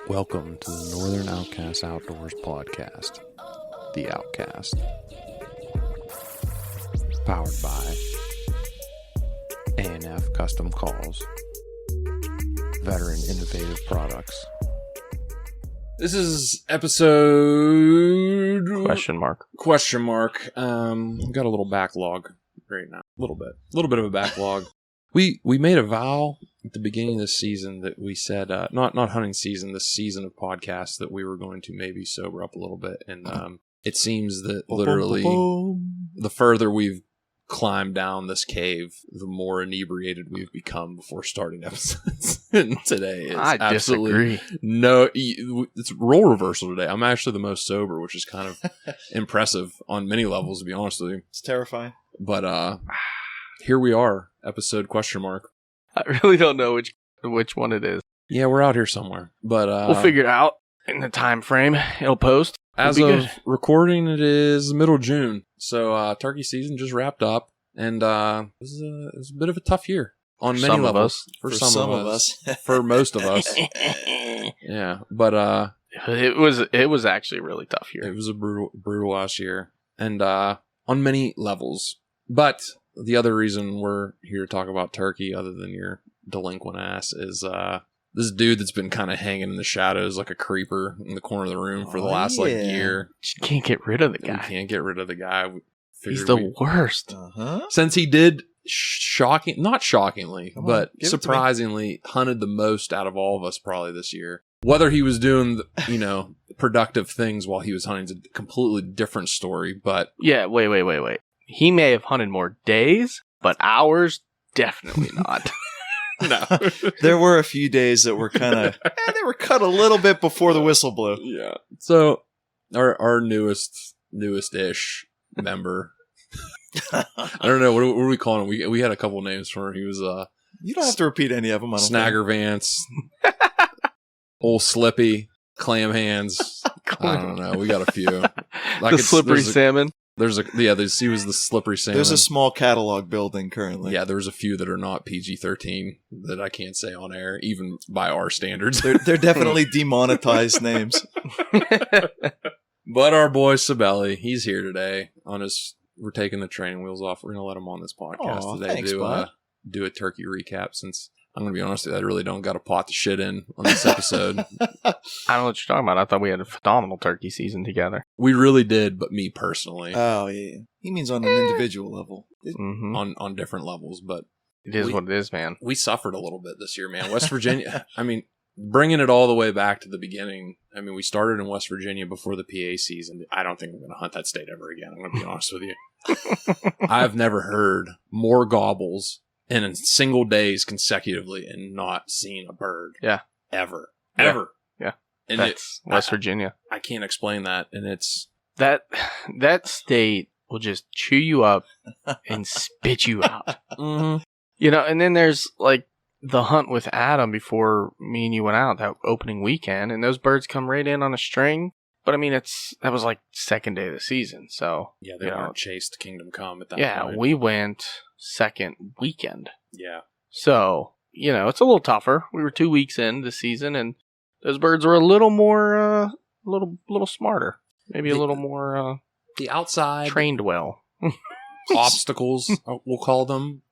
Welcome to the Northern Outcast Outdoors podcast, The Outcast. Powered by A&F Custom Calls, Veteran Innovative Products. This is episode... Question mark. We've got a little backlog right now. A little bit of a backlog. We made a vow at the beginning of this season that we said, not hunting season, this season of podcasts, that we were going to maybe sober up a little bit. And it seems that literally the further we've climbed down this cave, the more inebriated we've become before starting episodes. And today is absolutely no, it's role reversal today. I'm actually the most sober, which is kind of impressive on many levels, to be honest with you. It's terrifying. But here we are, episode question mark. I really don't know which one it is. Yeah, we're out here somewhere, but we'll figure it out in the time frame. It'll post. As of recording, it is middle June, so turkey season just wrapped up, and it was a bit of a tough year on many levels. For some of us, for most of us, yeah. But it was actually a really tough year. It was a brutal last year, and on many levels. But the other reason we're here to talk about turkey, other than your delinquent ass, is this dude that's been kind of hanging in the shadows like a creeper in the corner of the room for the last year. Just can't get rid of the guy. We can't get rid of the guy. He's the worst. Since he did not shockingly, but surprisingly hunted the most out of all of us probably this year. Whether he was doing, productive things while he was hunting is a completely different story. But yeah, wait. He may have hunted more days, but hours, definitely not. No. There were a few days that were kind of, they were cut a little bit before the whistle blew. Yeah. So our newest-ish member, I don't know, what are we calling him? We had a couple names for him. He was you don't have to repeat any of them. I don't Snagger Vance, Old Slippy, Clam Hands. I don't know. We got a few. The slippery salmon. He was the slippery salmon. There's a small catalog building currently. Yeah, there's a few that are not PG-13 that I can't say on air, even by our standards. They're definitely demonetized names. But our boy Cibelli, he's here today. We're taking the training wheels off. We're going to let him on this podcast today to do a turkey recap, since I'm going to be honest with you, I really don't got a pot to shit in on this episode. I don't know what you're talking about. I thought we had a phenomenal turkey season together. We really did, but me personally. Oh, yeah. He means on an individual level. Mm-hmm. On different levels, but... It is what it is, man. We suffered a little bit this year, man. West Virginia, bringing it all the way back to the beginning. We started in West Virginia before the PA season. I don't think I'm going to hunt that state ever again. I'm going to be honest with you. I've never heard more gobbles in single days consecutively and not seen a bird. Yeah. Ever. Yeah. And that's West Virginia. I can't explain that. And it's... That state will just chew you up and spit you out. Mm-hmm. And then there's the hunt with Adam before me and you went out, that opening weekend, and those birds come right in on a string. But that was second day of the season, so yeah, they weren't chased Kingdom Come at that point. Yeah, we went second weekend. Yeah. So, it's a little tougher. We were 2 weeks in the season, and those birds were a little more, little smarter. Maybe a little more the outside trained well. obstacles, we'll call them.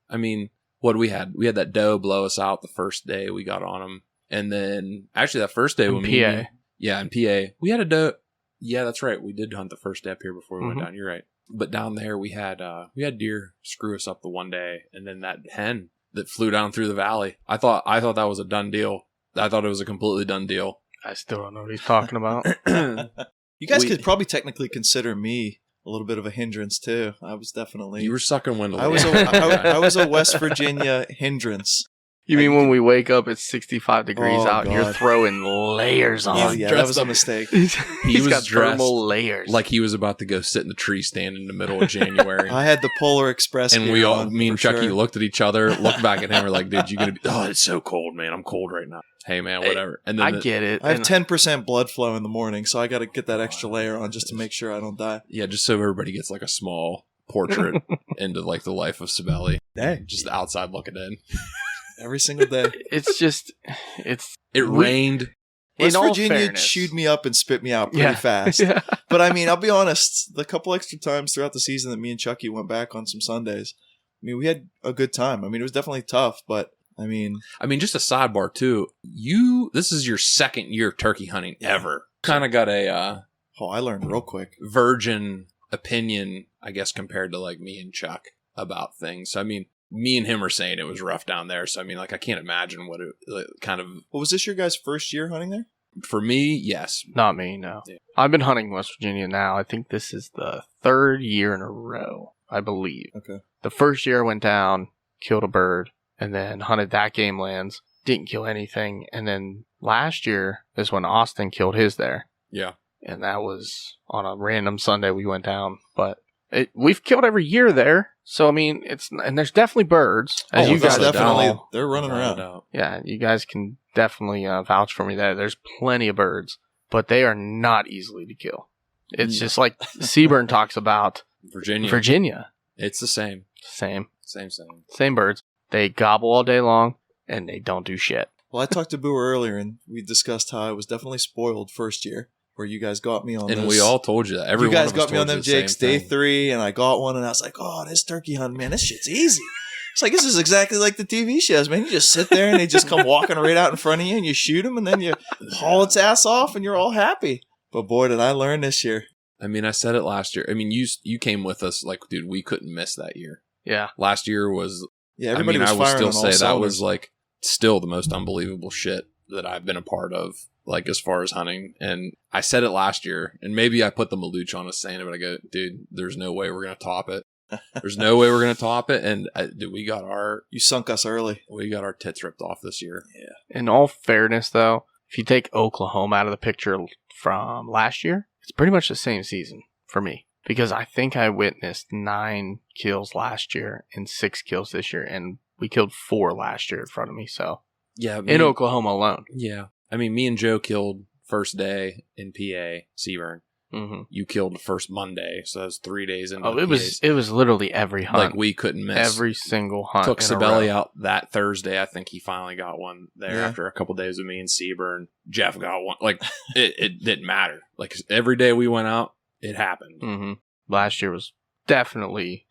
What we had? We had that doe blow us out the first day we got on them. And then, actually, that first day in PA. In PA. We had a doe. Yeah, that's right. We did hunt the first day up here before we went down. You're right. But down there, we had deer screw us up the one day. And then that hen that flew down through the valley. I thought that was a done deal. I thought it was a completely done deal. I still don't know what he's talking about. You guys could probably technically consider me a little bit of a hindrance too. I was definitely... You were sucking wind. I was a West Virginia hindrance. You mean when we wake up it's 65 degrees out and you're throwing layers on? Yeah, that was a mistake. He's got thermal layers. Like he was about to go sit in the tree stand in the middle of January. I had the Polar Express and me and Chucky looked at each other, looked back at him, we're like, dude, you gonna be... Oh, it's so cold, man. I'm cold right now. Hey, man, whatever. And then I get it. I have 10% blood flow in the morning, so I got to get that extra layer on just to make sure I don't die. Yeah, just so everybody gets a small portrait into the life of Cibelli. Hey. Just the outside looking in. Every single day. It rained. West in all Virginia fairness, chewed me up and spit me out pretty fast. Yeah. But I mean, I'll be honest, the couple extra times throughout the season that me and Chucky went back on some Sundays, I mean, we had a good time. I mean, it was definitely tough, but I mean, just a sidebar too. This is your second year turkey hunting ever. Kind of got a I learned real quick. virgin opinion, I guess, compared to like me and Chuck about things. So, I mean, me and him are saying it was rough down there. So, I mean, like, I can't imagine what it kind of. Well, was this your guys' first year hunting there? For me, yes. Not me, no. Yeah. I've been hunting West Virginia now. I think this is the third year in a row, I believe. Okay. The first year I went down, killed a bird, and then hunted that game lands. Didn't kill anything. And then last year is when Austin killed his there. Yeah. And that was on a random Sunday we went down. But we've killed every year there. So, I mean, and there's definitely birds. As you guys definitely, they're running around. Yeah, you guys can definitely vouch for me there. There's plenty of birds, but they are not easily to kill. It's just like Seaburn talks about Virginia. It's the same. Same birds. They gobble all day long, and they don't do shit. Well, I talked to Booer earlier, and we discussed how I was definitely spoiled first year, where you guys got me on and we all told you that. You guys got me on them Jakes day 3, and I got one, and I was like, oh, this turkey hunt, man, this shit's easy. It's like, this is exactly like the TV shows, man. You just sit there, and they just come walking right out in front of you, and you shoot them, and then you haul its ass off, and you're all happy. But boy, did I learn this year. I mean, I said it last year. I mean, you came with us, like, dude, we couldn't miss that year. Yeah. Last year was... Yeah, everybody was firing on all still say that was, cylinders. like, still the most unbelievable shit that I've been a part of, like, as far as hunting. And I said it last year, and maybe I put the Maluch on us saying it, but I go, dude, there's no way we're going to top it. There's no way we're going to top it. And dude, you sunk us early. We got our tits ripped off this year. Yeah. In all fairness, though, if you take Oklahoma out of the picture from last year, it's pretty much the same season for me. Because I think I witnessed 9 kills last year and 6 kills this year. And we killed 4 last year in front of me. So, yeah, in Oklahoma alone. Yeah. I mean, me and Joe killed first day in PA, Seaburn. Mm-hmm. You killed the first Monday, so that was 3 days into it was literally every hunt. Like, we couldn't miss. Every single hunt. Took Cibelli out that Thursday. I think he finally got one there after a couple days of me and Seaburn. Jeff got one. Like, it didn't matter. Like, every day we went out, it happened. Mm-hmm. Last year was definitely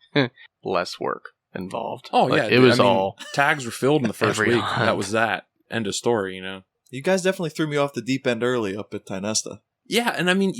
less work involved. Oh, yeah. It was all... Tags were filled in the first week. Hunt. That was that. End of story, you know? You guys definitely threw me off the deep end early up at Tynesta. Yeah, and I mean...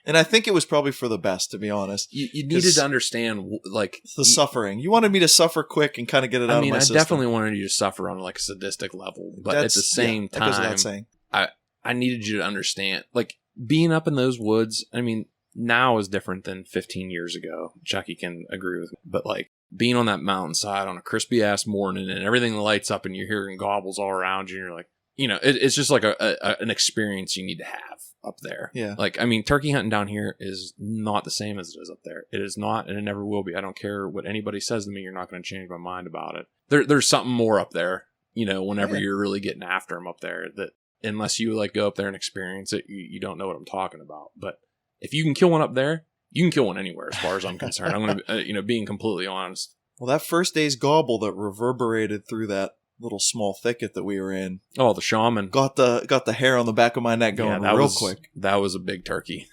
And I think it was probably for the best, to be honest. You needed to understand, like... The suffering. You wanted me to suffer quick and kind of get it out of my system. I definitely wanted you to suffer on, like, a sadistic level. But at the same time... That goes without saying. I needed you to understand. Like, being up in those woods, I mean... Now is different than 15 years ago. Chucky can agree with me. But, like, being on that mountainside on a crispy-ass morning and everything lights up and you're hearing gobbles all around you and you're like, you know, it's just like an experience you need to have up there. Yeah. Like, I mean, turkey hunting down here is not the same as it is up there. It is not, and it never will be. I don't care what anybody says to me. You're not going to change my mind about it. There's something more up there, you know, whenever you're really getting after them up there, that unless you, like, go up there and experience it, you don't know what I'm talking about. But if you can kill one up there, you can kill one anywhere as far as I'm concerned. I'm going to, being completely honest. Well, that first day's gobble that reverberated through that little small thicket that we were in. Oh, the shaman. Got the hair on the back of my neck going quick. That was a big turkey.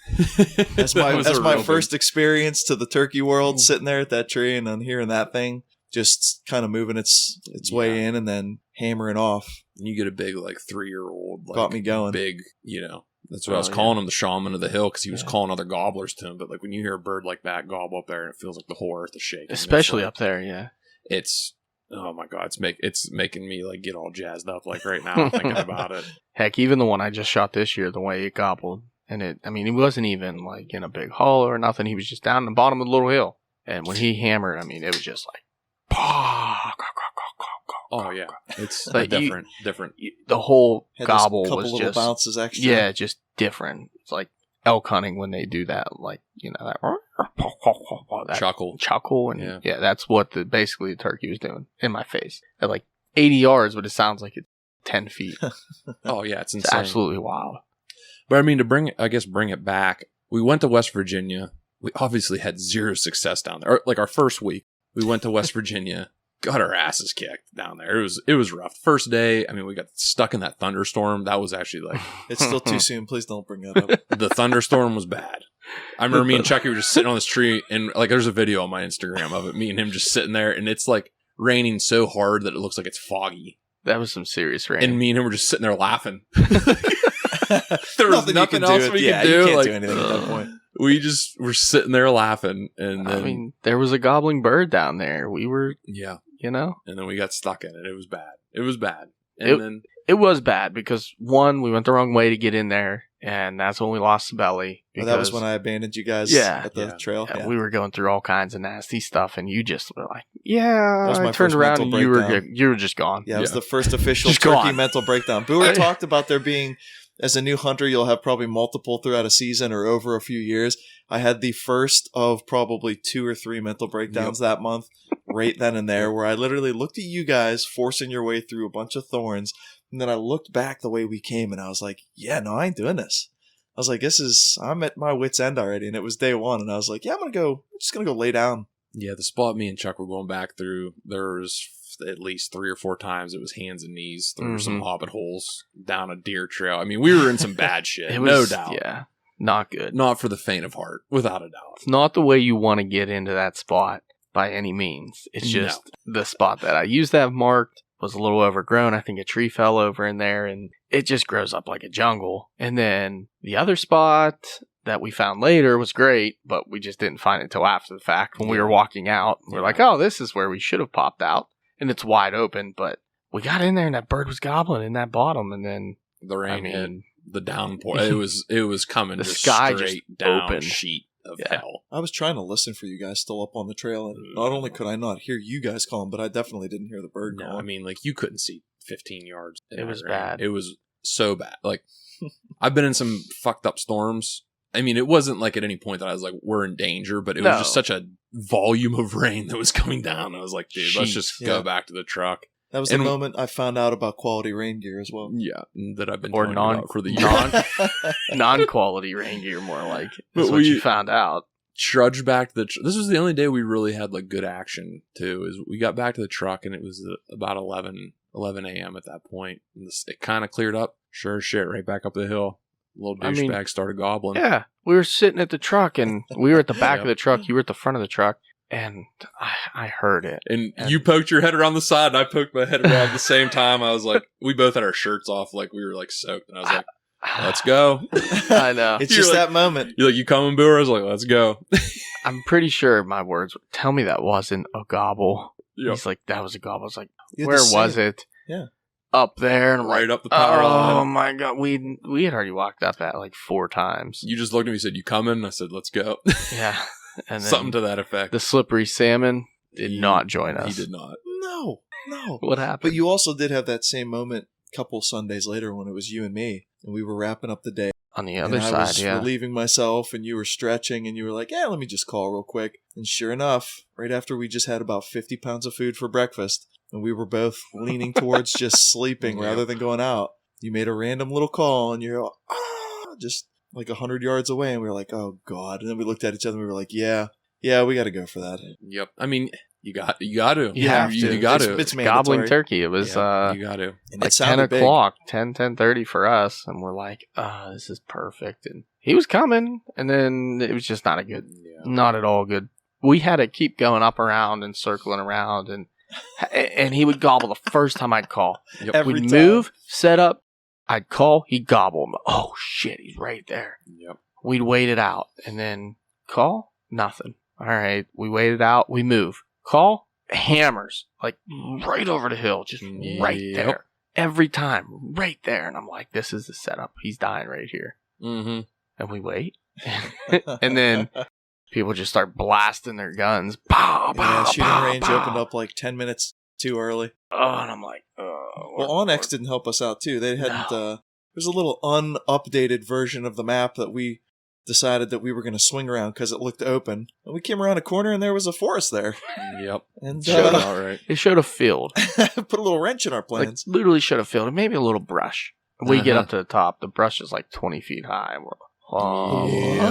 That's my first experience to the turkey world, sitting there at that tree and then hearing that thing just kind of moving its way in and then hammering off. And you get a big, like, 3-year-old. Like, got me going. Big, you know. That's what I was calling him, the shaman of the hill, because he was calling other gobblers to him. But, like, when you hear a bird like that gobble up there, it feels like the whole earth is shaking. Especially up there, yeah. It's, oh my God, it's making me, like, get all jazzed up, like, right now thinking about it. Heck, even the one I just shot this year, the way it gobbled, and he wasn't even, like, in a big hollow or nothing. He was just down in the bottom of the little hill. And when he hammered, it was just like, oh yeah, it's like different. The whole had gobble couple was little just bounces extra. Yeah, just different. It's like elk hunting when they do that, like, you know, that chuckle, and yeah, that's what basically the turkey was doing in my face at like 80 yards, but it sounds like it's 10 feet. Oh yeah, it's insane. It's absolutely wild. But I mean, to bring it back, we went to West Virginia. We obviously had zero success down there. Like, our first week, we went to West Virginia. got our asses kicked down there. It was rough. First day, I mean, we got stuck in that thunderstorm. That was actually like it's still too soon. Please don't bring that up. The thunderstorm was bad. I remember me and Chucky were just sitting on this tree, and like there's a video on my Instagram of it. Me and him just sitting there, and it's like raining so hard that it looks like it's foggy. That was some serious rain. And me and him were just sitting there laughing. There was nothing else we could do. You can't like, do anything at that point. We just were sitting there laughing, and then, I mean, there was a gobbling bird down there. We were, yeah, you know, and then we got stuck in it. It was bad. It was bad. And then it was bad because one, we went the wrong way to get in there, and that's when we lost Cibelli. Well, that was when I abandoned you guys at the trail. Yeah, we were going through all kinds of nasty stuff, and you just were like, "Yeah." That was my I turned first around and mental you were just gone. Yeah, it was the first official Just turkey gone. mental breakdown. Booer talked about there being, as a new hunter, you'll have probably multiple throughout a season or over a few years. I had the first of probably 2 or 3 mental breakdowns that month, right then and there, where I literally looked at you guys forcing your way through a bunch of thorns, and then I looked back the way we came, and I was like, yeah, no, I ain't doing this. I was like, I'm at my wit's end already, and it was day 1, and I was like, yeah, I'm just gonna go lay down. Yeah, the spot me and Chuck were going back through, there was at least 3 or 4 times it was hands and knees through some hobbit holes down a deer trail. I mean, we were in some bad shit, no doubt. Yeah, not good. Not for the faint of heart, without a doubt. It's not the way you want to get into that spot by any means. It's just the spot that I used to have marked was a little overgrown. I think a tree fell over in there, and it just grows up like a jungle. And then the other spot that we found later was great, but we just didn't find it until after the fact when we were walking out. We're like, oh, this is where we should have popped out. And it's wide open, but we got in there and that bird was gobbling in that bottom, and then the rain hit, the downpour. It was coming. The just sky straight just down opened. Sheet of hell. I was trying to listen for you guys still up on the trail, and not only could I not hear you guys calling, but I definitely didn't hear the bird calling. No, I mean, like, you couldn't see 15 yards. It was bad. It was so bad. Like, I've been in some fucked up storms. I mean, it wasn't like at any point that I was like, we're in danger, but it was just such a volume of rain that was coming down. I was like, dude, let's just go back to the truck. That was the moment I found out about quality rain gear as well. Yeah, that I've been talking about for the year. Non-quality rain gear, more like. That's what you found out. Trudged back to this was the only day we really had like good action too. Is we got back to the truck and it was about 11 a.m. at that point. And it kind of cleared up. Sure as shit, right back up the hill. Little douchebag started gobbling. Yeah, we were sitting at the truck, and we were at the back of the truck. You were at the front of the truck, and I heard it. And you poked your head around the side, and I poked my head around at the same time. I was like, we both had our shirts off, like we were like soaked. And I was like, let's go. I know. It's just that moment. You're like, you coming, Boo? I was like, let's go. I'm pretty sure my words were, tell me that wasn't a gobble. Yep. He's like, that was a gobble. I was like, where was it? Yeah. Up there, and I'm right like, up the power line. Oh my god, we had already walked up that like 4 times. You just looked at me and said, you coming? I said, let's go. Yeah. And then something to that effect. The slippery salmon did not join us. He did not. No. What happened? But you also did have that same moment a couple Sundays later when it was you and me, and we were wrapping up the day. On the other side, I was relieving myself, and you were stretching, and you were like, yeah, let me just call real quick. And sure enough, right after we just had about 50 pounds of food for breakfast, and we were both leaning towards just sleeping rather than going out, you made a random little call, and you're just like 100 yards away, and we were like, oh, God. And then we looked at each other, and we were like, yeah, we got to go for that. Yep. I mean, you got to. You got to. It's gobbling turkey. It was you got to. And like 10 o'clock, 10:30 for us, and we're like, this is perfect. And he was coming, and then it was just not not at all good. We had to keep going up around and circling around, and he would gobble the first time I'd call. Yep. We'd move, set up, I'd call, he'd gobble. Oh shit, he's right there. Yep. We'd wait it out, and then call, nothing. All right, we wait it out, we move. Call, hammers, like right over the hill, just right there. Every time, right there. And I'm like, this is the setup. He's dying right here. Mm-hmm. And we wait. And then people just start blasting their guns. Pow, pow, shooting pow, range pow. opened up like 10 minutes too early. Oh, and I'm like, oh. Well, Onyx didn't help us out too. They hadn't, there's a little unupdated version of the map that we decided that we were going to swing around because it looked open. And we came around a corner and there was a forest there. Yep. And all right. It showed a field. Put a little wrench in our plans. Like, literally showed a field. And maybe a little brush. We get up to the top. The brush is like 20 feet high. And we're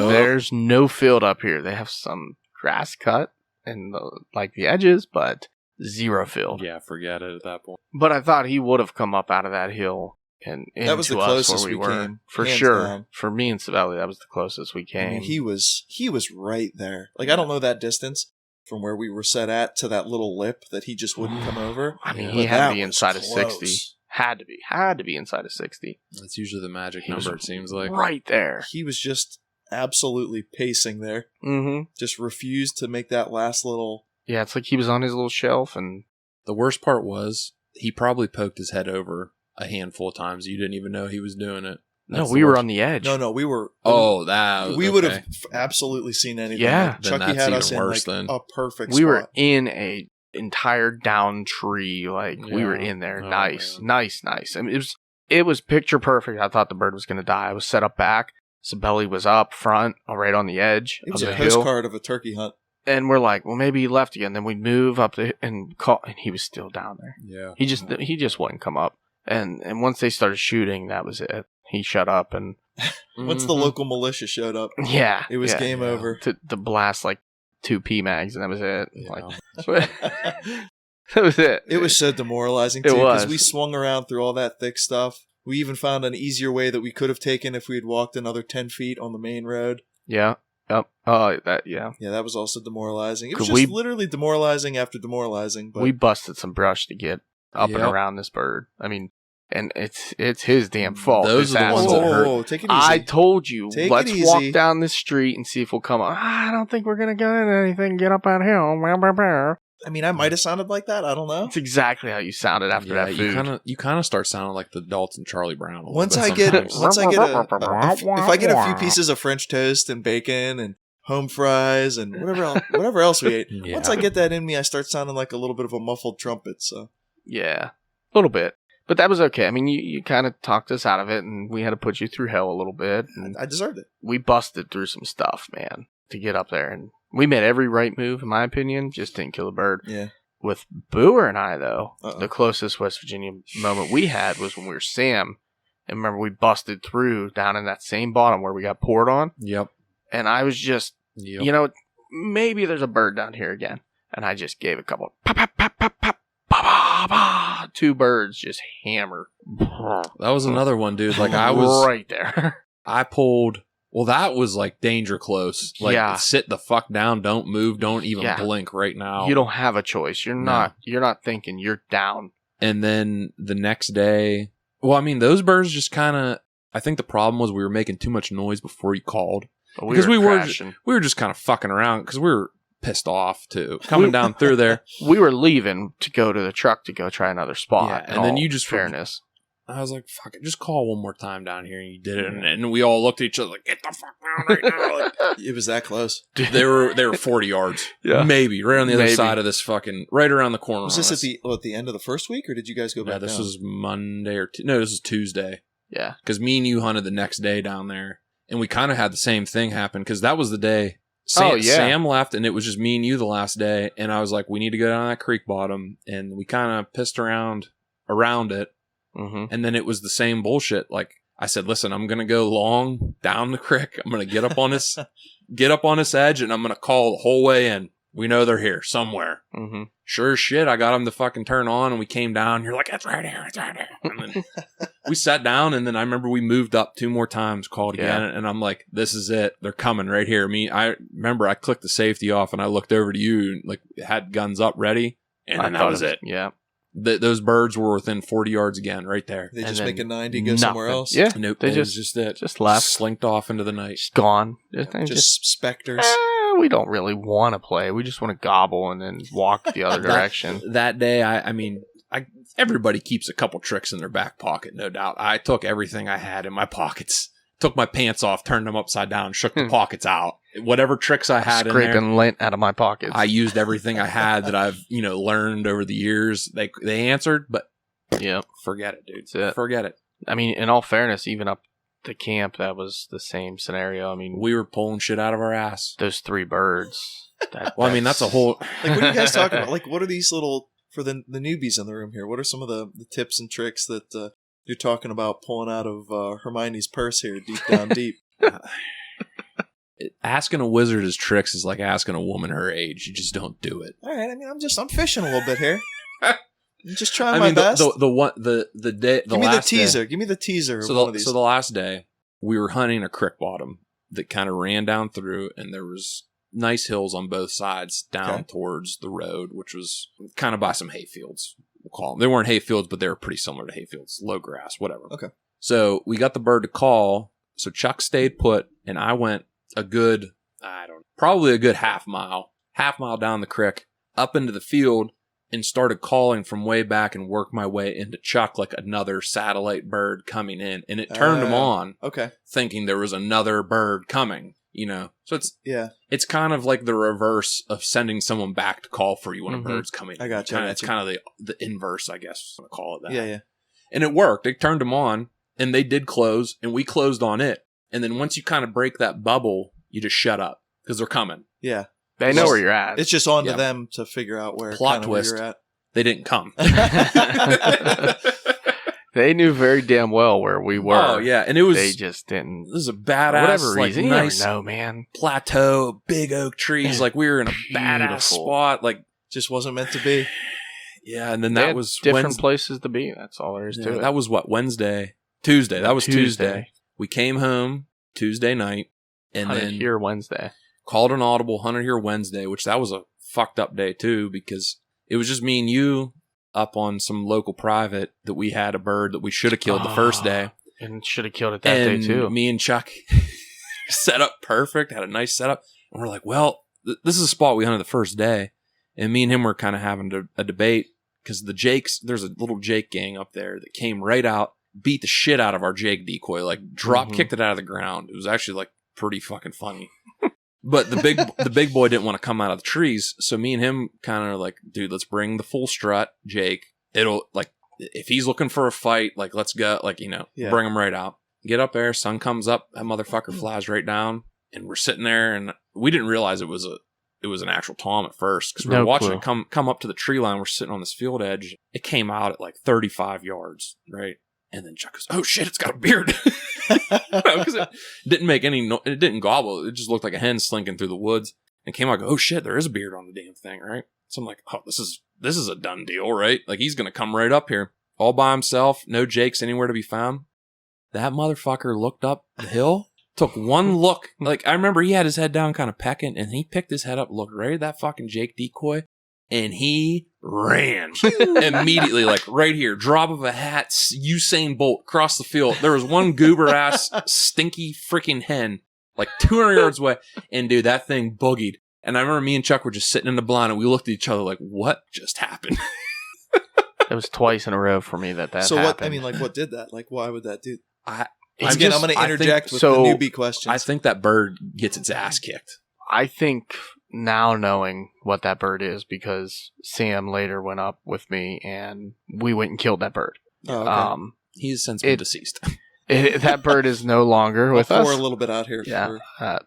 there's no field up here. They have some grass cut and the edges, but zero field. Yeah, forget it at that point. But I thought he would have come up out of that hill and into That was the us closest where we we were. came, For hands sure. down. For me and Cibelli, that was the closest we I came. mean, he was right there. Like, I don't know that distance from where we were set at to that little lip that he just wouldn't come over. I mean, But he had that to be was inside of close. 60. Had to be inside of 60. That's usually the magic He was number, it seems like. Right there. He was just absolutely pacing there. Mm-hmm. Just refused to make that last little. Yeah, it's like he was on his little shelf and... The worst part was, he probably poked his head over a handful of times. You didn't even know he was doing it. No, we were on the edge. No, we were. Oh, that. We would have absolutely seen anything. Yeah. Like, Then Chucky that's had even us in worse like then. a perfect We spot. were in a entire down tree. Like, we were Yeah. in there. Oh, nice. man. Nice. I mean, it was picture perfect. I thought the bird was going to die. I was set up back. Cibelli was up front, right on the edge It was of a the hill. postcard of a turkey hunt. And we're like, well, maybe he left again. Then we'd move up and call, and he was still down there. Yeah. He just wouldn't come up. And once they started shooting, that was it. He shut up and Once the local militia showed up, yeah, it was yeah. game over. To blast like 2 PMags, and that was it. Yeah. Like that was it. It was so demoralizing It too was. because we swung around through all that thick stuff. We even found an easier way that we could have taken if we had walked another 10 feet on the main road. Yeah. Yep. Oh, that yeah. Yeah, that was also demoralizing. It was Could just we- literally demoralizing after demoralizing. But We busted some brush to get up and Yep. around this bird. I mean, and it's his damn fault. Those this are the ones asshole. that hurt. Whoa, take it easy. I told you, Take let's it walk easy. down this street and see if we'll come up. I don't think we're gonna get into anything. Get up that hill. I mean, I might have sounded like that. I don't know. That's exactly how you sounded after Yeah, that food. you kind of start sounding like the Dalton Charlie Brown. a little Once bit I get sometimes. if I get a few pieces of French toast and bacon and home fries and whatever else we ate. Yeah. Once I get that in me, I start sounding like a little bit of a muffled trumpet. So Yeah, a little bit. But that was okay. I mean, you kind of talked us out of it, and we had to put you through hell a little bit. And I deserved it. we busted through some stuff, man, to get up there. And we made every right move, in my opinion. Just didn't kill a bird. Yeah. With Booer and I, though, Uh-oh. the closest West Virginia moment we had was when we were Sam. And remember, we busted through down in that same bottom where we got poured on. Yep. And I was just, you know, maybe there's a bird down here again. And I just gave a couple, pop, pop, pop, pop, pop, pop, pop, pop. 2 birds just hammer. That was another one, dude. Like I was right there. I pulled. Well, that was like danger close. Like, Yeah. sit the fuck down. Don't move. Don't even Yeah. blink right now. You don't have a choice. You're No. not thinking. You're down. And then the next day, well, I mean, those birds just kind of. I think the problem was we were making too much noise before you called. But Because we were crashing. we were just kind of fucking around because we were pissed off too. Coming down through there, We were leaving to go to the truck to go try another spot. Yeah, in and then all you just fairness. I was like, "Fuck it, just call one more time down here." And you did it, and we all looked at each other like, "Get the fuck down right now!" Like, It was that close. they were 40 yards, Yeah. maybe right on the other Maybe. side of this fucking right around the corner. Was on this us. at the end of the first week, or did you guys go back Yeah, this down? was Monday or no, this was Tuesday Yeah. because me and you hunted the next day down there, and we kind of had the same thing happen because that was the day. Sam, Oh, yeah. Sam left, and it was just me and you the last day, and I was like, "We need to go down that creek bottom," and we kind of pissed around it. Mm-hmm. And then it was the same bullshit. Like I said, listen, I'm going to go long down the creek. I'm going to get up on this edge and I'm going to call the whole way in. We know they're here somewhere. Mm-hmm. Sure as shit. I got them to fucking turn on and we came down. You're like, it's right here. It's right here. And then we sat down and then I remember we moved up 2 more times, called again. Yeah. And I'm like, this is it. They're coming right here. I remember I clicked the safety off and I looked over to you and like had guns up ready. And then that was it. Yeah. Those birds were within 40 yards again, right there. They And just then make a 90, go somewhere nothing. else. Yeah. Nope, They it was just it. just left. Slinked off into the night. Just gone. Just specters. We don't really want to play. We just want to gobble and then walk the other direction. That day, I mean, everybody keeps a couple tricks in their back pocket, no doubt. I took everything I had in my pockets, took my pants off, turned them upside down, shook the pockets out. Whatever tricks I had in there, Scraping lint out of my pockets. I used everything I had that I've learned over the years. They answered, but Yep. forget it, dude. That's it. Forget it. I mean, in all fairness, even up to camp, that was the same scenario. I mean, We were pulling shit out of our ass. those 3 birds. Well, I mean, that's a whole. Like, what are you guys talking about? Like, what are these little, for the newbies in the room here, what are some of the tips and tricks that you're talking about pulling out of Hermione's purse here, deep down deep? Asking a wizard his tricks is like asking a woman her age. You just don't do it. All right. I mean, I'm fishing a little bit here. I'm just trying my best. The day. Give me the teaser. Give me the teaser. So the last day, we were hunting a creek bottom that kind of ran down through, and there was nice hills on both sides down towards the road, which was kind of by some hay fields. We'll call them. They weren't hay fields, but they were pretty similar to hay fields, low grass, whatever. Okay. So we got the bird to call. So Chuck stayed put, and I went probably a good half mile down the creek up into the field and started calling from way back and worked my way into Chuck like another satellite bird coming in. And it turned him on, thinking there was another bird coming, So it's kind of like the reverse of sending someone back to call for you when a bird's coming in. I got you. It's kind of the inverse, I guess, I'm going to call it that. Yeah. And it worked. It turned him on, and they did close, and we closed on it. And then once you kind of break that bubble, you just shut up because they're coming. Yeah. They know where you're at. It's just on to them to figure out where you're at. They didn't come. They knew very damn well where we were. Oh, yeah. And it was... They just didn't... This is a badass, whatever reason, you nice never know, man. Plateau, big oak trees. Like, we were in a badass spot. Like, just wasn't meant to be. Yeah, and then that was... different places to be. That's all there is to it. That was what, Wednesday? Tuesday. That was Tuesday. We came home Tuesday night. And hunted then... here Wednesday. Called an audible, hunted here Wednesday, which that was a fucked up day, too, because it was just me and you up on some local private that we had a bird that we should have killed the first day. And should have killed it that day, too. Me and Chuck set up perfect, had a nice setup. And we're like, well, this is a spot we hunted the first day. And me and him were kind of having a debate because the Jakes, there's a little Jake gang up there that came right out, beat the shit out of our Jake decoy, like kicked it out of the ground. It was actually like pretty fucking funny. But the big boy didn't want to come out of the trees, so me and him kind of like, dude, let's bring the full strut, Jake. It'll like, if he's looking for a fight, like let's go, like bring him right out. Get up there, sun comes up, that motherfucker flies right down, and we're sitting there, and we didn't realize it was an actual tom at first because we were watching it come up to the tree line. We're sitting on this field edge. It came out at like 35 yards, right? And then Chuck goes, "Oh shit, it's got a beard." Because it didn't make any it didn't gobble. It just looked like a hen slinking through the woods. And came out and go, "Oh shit, there is a beard on the damn thing," right? So I'm like, "Oh, this is a done deal, right? Like he's gonna come right up here all by himself, no Jakes anywhere to be found." That motherfucker looked up the hill, took one look. Like I remember he had his head down kind of pecking, and he picked his head up, looked right at that fucking Jake decoy, and he ran immediately, like right here, drop of a hat, Usain Bolt across the field. There was one goober ass, stinky freaking hen, like 200 yards away. And dude, that thing boogied. And I remember me and Chuck were just sitting in the blind and we looked at each other like, what just happened? It was twice in a row for me that so happened. What, I mean, like what did that? Like, why would that do? I'm going to interject with the newbie questions. I think that bird gets its ass kicked. I think now knowing what that bird is, because Sam later went up with me and we went and killed that bird. Oh, okay. He's since been deceased. That bird is no longer with us. Pour a little bit out here. Yeah,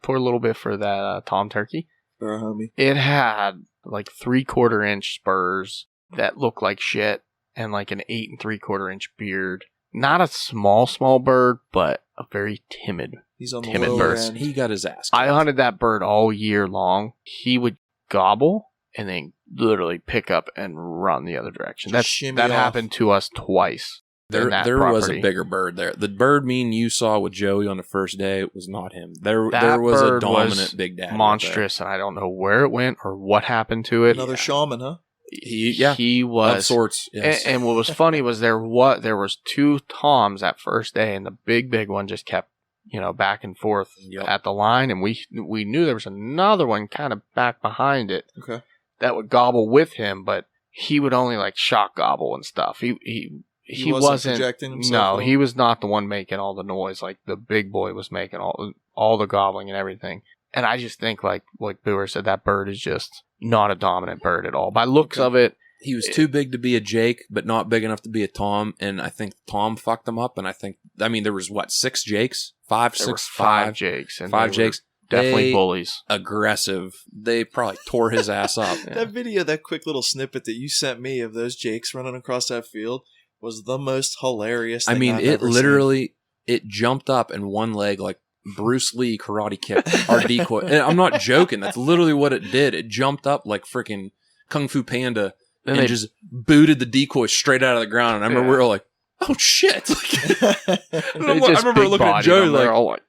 pour a little bit for that tom turkey. For our homie. It had like 3/4 inch spurs that looked like shit and like an 8 3/4 inch beard. Not a small bird, but a very timid. He's on the timid lower bird. end. He got his ass kicked. I hunted that bird all year long. He would gobble and then literally pick up and run the other direction. That happened to us twice. There was a bigger bird there. The bird me and you saw with Joey on the first day was not him. There was a dominant big daddy. Monstrous, and I don't know where it went or what happened to it. Another shaman, huh? He was of sorts. Yes. And what was funny was there was 2 toms that first day, and the big one just kept back and forth at the line, and we knew there was another one kind of back behind it that would gobble with him, but he would only like shock gobble and stuff. He wasn't projecting himself. No, he was not the one making all the noise. Like the big boy was making all the gobbling and everything. And I just think like Booer said, that bird is just not a dominant bird at all. By looks of it, he was too big to be a Jake, but not big enough to be a Tom. And I think Tom fucked him up. And there was 6 Jakes, 5 Jakes, and 5 Jakes. Definitely bullies. Aggressive. They probably tore his ass up. That video, that quick little snippet that you sent me of those Jakes running across that field was the most hilarious thing I've ever it literally, it jumped up and one leg like Bruce Lee karate kicked our decoy. And I'm not joking. That's literally what it did. It jumped up like freaking Kung Fu Panda and just booted the decoy straight out of the ground. And I remember we were all like, oh shit. I remember looking at Joe like, all like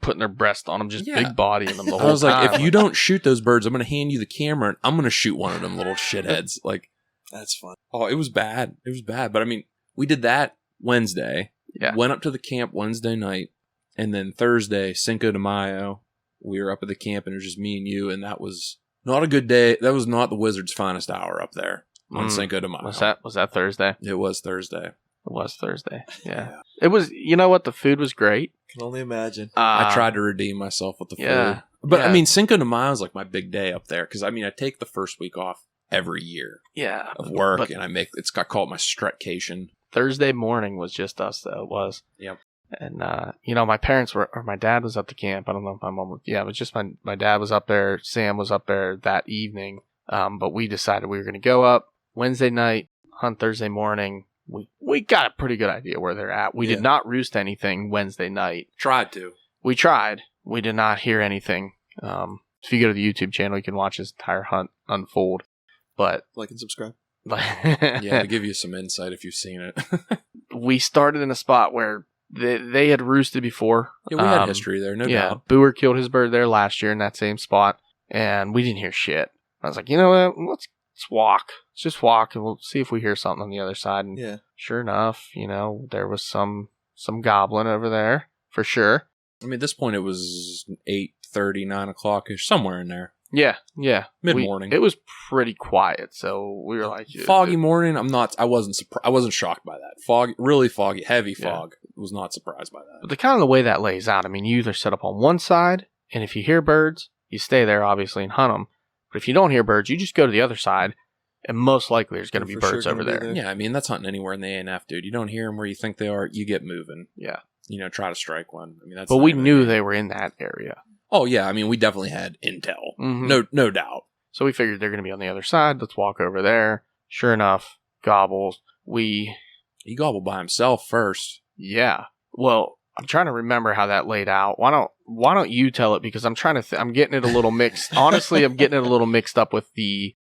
putting their breast on them, just big body in them the whole time. I was like, if you don't shoot those birds, I'm going to hand you the camera and I'm going to shoot one of them little shitheads. Like, that's fun. Oh, it was bad. It was bad. But I mean, we did that Wednesday. Yeah. Went up to the camp Wednesday night. And then Thursday, Cinco de Mayo, we were up at the camp and it was just me and you. And that was not a good day. That was not the Wizards' finest hour up there on Cinco de Mayo. Was that Thursday? It was Thursday. It was Thursday. Yeah. It was, you know what? The food was great. Can only imagine. I tried to redeem myself with the food. But I mean, Cinco de Mayo is like my big day up there. Because I mean, I take the first week off every year of work. And I call it my stretcation. Thursday morning was just us, though. It was. Yep. And, my parents my dad was at the camp. I don't know if my mom was, it was just my dad was up there. Sam was up there that evening. But we decided we were going to go up Wednesday night, hunt Thursday morning. We got a pretty good idea where they're at. We did not roost anything Wednesday night. Tried to. We tried. We did not hear anything. If you go to the YouTube channel, you can watch this entire hunt unfold. But like and subscribe. To give you some insight if you've seen it. We started in a spot where they had roosted before. Yeah, we had history there, no doubt. Booer killed his bird there last year in that same spot, and we didn't hear shit. I was like, you know what? Let's walk. Let's just walk, and we'll see if we hear something on the other side. And sure enough, there was some goblin over there for sure. I mean, at this point, it was 8:30, 9 o'clock-ish, somewhere in there. Yeah. Mid-morning. It was pretty quiet, so we were like... Foggy morning, I wasn't shocked by that. Really foggy, heavy fog. Was not surprised by that. But the way that lays out, I mean, you either set up on one side, and if you hear birds, you stay there, obviously, and hunt them. But if you don't hear birds, you just go to the other side, and most likely there's going to be birds over there. Yeah, I mean, that's hunting anywhere in the ANF, dude. You don't hear them where you think they are, you get moving. Yeah. Try to strike one. I mean, that's. But we knew they were in that area. Oh, yeah. I mean, we definitely had intel. Mm-hmm. No doubt. So we figured they're going to be on the other side. Let's walk over there. Sure enough, gobbles. He gobbled by himself first. Yeah. Well, I'm trying to remember how that laid out. Why don't you tell it? Because I'm trying to. I'm getting it a little mixed. Honestly, I'm getting it a little mixed up with the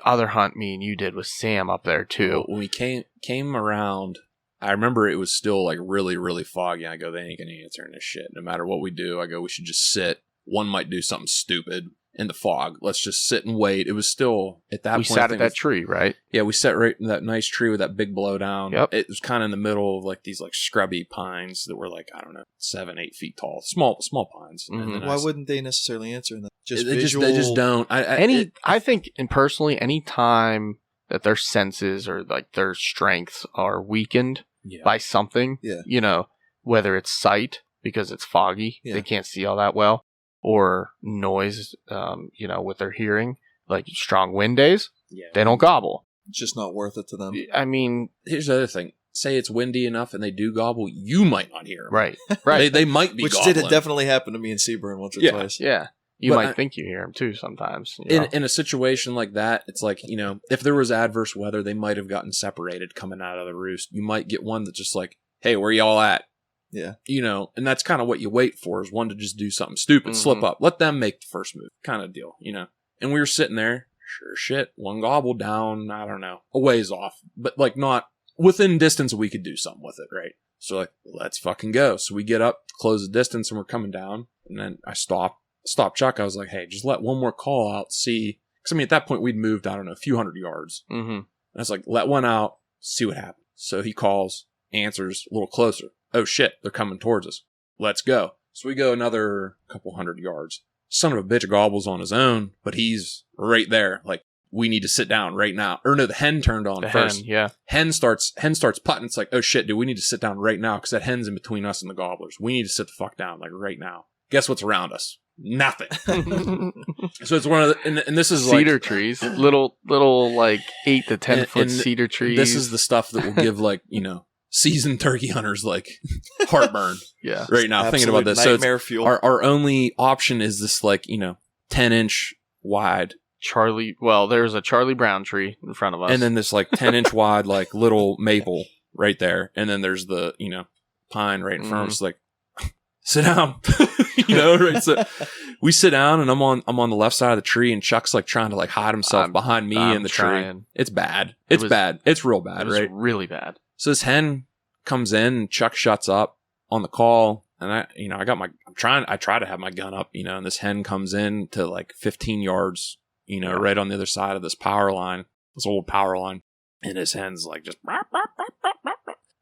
other hunt me and you did with Sam up there too. When we came around, I remember it was still like really, really foggy. I go, they ain't gonna answer this shit. No matter what we do, I go, we should just sit. One might do something stupid in the fog. Let's just sit and wait. It was still at that point. We sat at that tree, right? Yeah, we sat right in that nice tree with that big blowdown. Yep. It was kind of in the middle of like these like scrubby pines that were like, I don't know, 7-8 feet tall. Small pines. Mm-hmm. And why wouldn't they necessarily answer that? They just don't. I think, and personally, any time that their senses or like their strengths are weakened by something, whether it's sight because it's foggy, they can't see all that well, or noise, with their hearing, like strong wind days, they don't gobble. It's just not worth it to them. I mean, here's the other thing. Say it's windy enough and they do gobble, you might not hear them. Right. They might be gobbling. Which did definitely happen to me in Seaburn once or twice. Yeah. You might think you hear them too sometimes. In a situation like that, it's like, if there was adverse weather, they might have gotten separated coming out of the roost. You might get one that's just like, hey, where y'all at? Yeah. And that's kind of what you wait for, is one to just do something stupid, slip up, let them make the first move kind of deal, And we were sitting there, sure shit, one gobble down, I don't know, a ways off, but like not within distance we could do something with it, right? So like, let's fucking go. So we get up, close the distance, and we're coming down, and then I stop Chuck. I was like, hey, just let one more call out, see, because I mean, at that point we'd moved, I don't know, a few hundred yards. Mm-hmm. And I was like, let one out, see what happens. So he calls, answers a little closer. Oh shit, they're coming towards us. Let's go. So we go another couple hundred yards. Son of a bitch gobbles on his own, but he's right there. Like, we need to sit down right now. Or no, the hen turned on first. Hen starts putting. It's like, oh shit, dude, we need to sit down right now because that hen's in between us and the gobblers. We need to sit the fuck down, like right now. Guess what's around us? Nothing. So it's one of the, and this is cedar like, trees, little like 8 to 10 foot cedar trees. This is the stuff that will give like, seasoned turkey hunters like heartburn. Right now, thinking about this. Nightmare so fuel. Our only option is this like 10-inch wide there's a Charlie Brown tree in front of us, and then this like 10-inch wide like little maple right there, and then there's the pine right in front of us. Like, sit down. Right? So we sit down, and I'm on the left side of the tree, and Chuck's like trying to like hide himself behind me in the tree. It's bad. It's bad. It's real bad, right? It's really bad. So this hen comes in, and Chuck shuts up on the call, and I try to have my gun up, and this hen comes in to like 15 yards, right on the other side of this power line, this old power line, and this hen's like just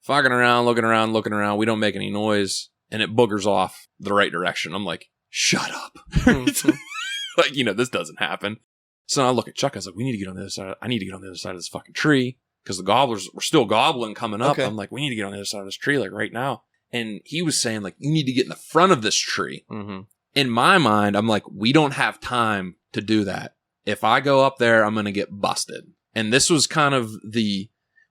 fucking around, looking around. We don't make any noise, and it boogers off the right direction. I'm like, shut up. Like, this doesn't happen. So I look at Chuck. I was like, we need to get on the other side. I need to get on the other side of this fucking tree because the gobblers were still gobbling coming up. Okay. I'm like, we need to get on the other side of this tree, like right now. And he was saying, like, you need to get in the front of this tree. Mm-hmm. In my mind, I'm like, we don't have time to do that. If I go up there, I'm going to get busted. And this was kind of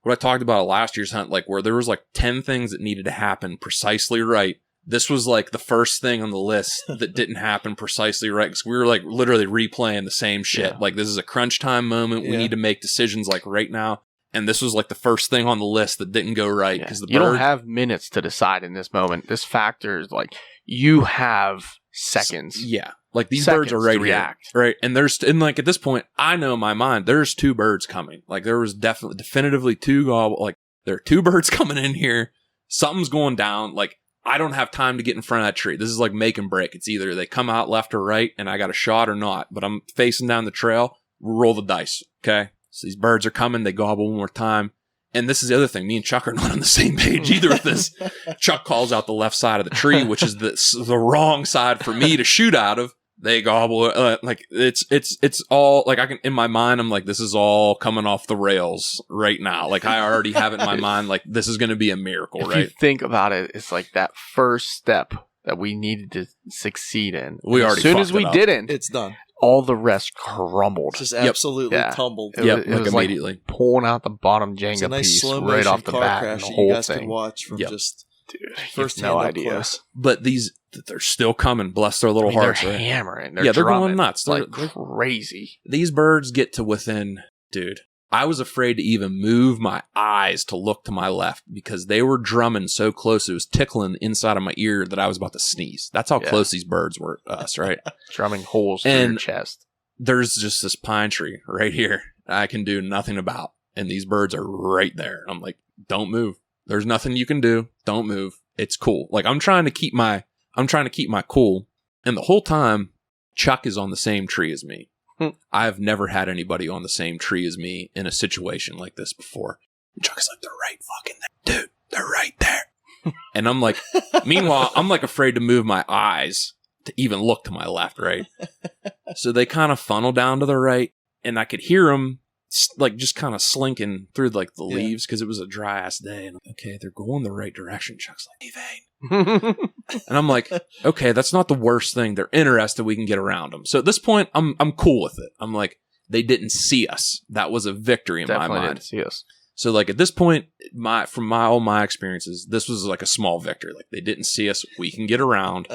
what I talked about at last year's hunt, like where there was like 10 things that needed to happen precisely right. This was like the first thing on the list that didn't happen precisely right. Because we were like literally replaying the same shit. Yeah. Like, this is a crunch time moment. We need to make decisions like right now. And this was like the first thing on the list that didn't go right. Because you don't have minutes to decide in this moment. This factor is like, you have seconds. Yeah. Like, these birds are right here. Right. And like at this point, I know in my mind, there's 2 birds coming. Like, there was definitively 2 like there are 2 birds coming in here. Something's going down. Like, I don't have time to get in front of that tree. This is like make and break. It's either they come out left or right and I got a shot or not. But I'm facing down the trail. Roll the dice. Okay. So these birds are coming. They gobble one more time. And this is the other thing. Me and Chuck are not on the same page either with this. Chuck calls out the left side of the tree, which is the wrong side for me to shoot out of. They gobble. Like, it's all like in my mind, I'm like, this is all coming off the rails right now. Like, I already have it in my mind. Like, this is going to be a miracle, right? If you think about it, it's like that first step that we needed to succeed in. As soon as we didn't, it's done. All the rest crumbled. Just absolutely tumbled. It was immediately. Like pulling out the bottom Jenga piece right off the bat. Crash and the that whole you guys thing. Could watch from just first no idea. But they're still coming. Bless their little hearts. They're right? Hammering. They're going nuts. They're crazy. These birds get to within, dude. I was afraid to even move my eyes to look to my left because they were drumming so close. It was tickling inside of my ear that I was about to sneeze. That's how close these birds were to us, right? Drumming holes through your chest. There's just this pine tree right here I can do nothing about. And these birds are right there. I'm like, don't move. There's nothing you can do. Don't move. It's cool. Like, I'm trying to keep my cool. And the whole time, Chuck is on the same tree as me. I've never had anybody on the same tree as me in a situation like this before. And Chuck is like, they're right fucking there. Dude, they're right there. And I'm like, meanwhile, I'm like afraid to move my eyes to even look to my left, right? So they kind of funnel down to the right, and I could hear them like just kind of slinking through like the leaves because it was a dry ass day. And okay, they're going the right direction. Chuck's like, hey, Vane. And I'm like, okay, that's not the worst thing. They're interested. We can get around them. So at this point, I'm cool with it. I'm like, they didn't see us. That was a victory in my mind. Didn't see us. So like at this point, from all my experiences, this was like a small victory. Like, they didn't see us. We can get around.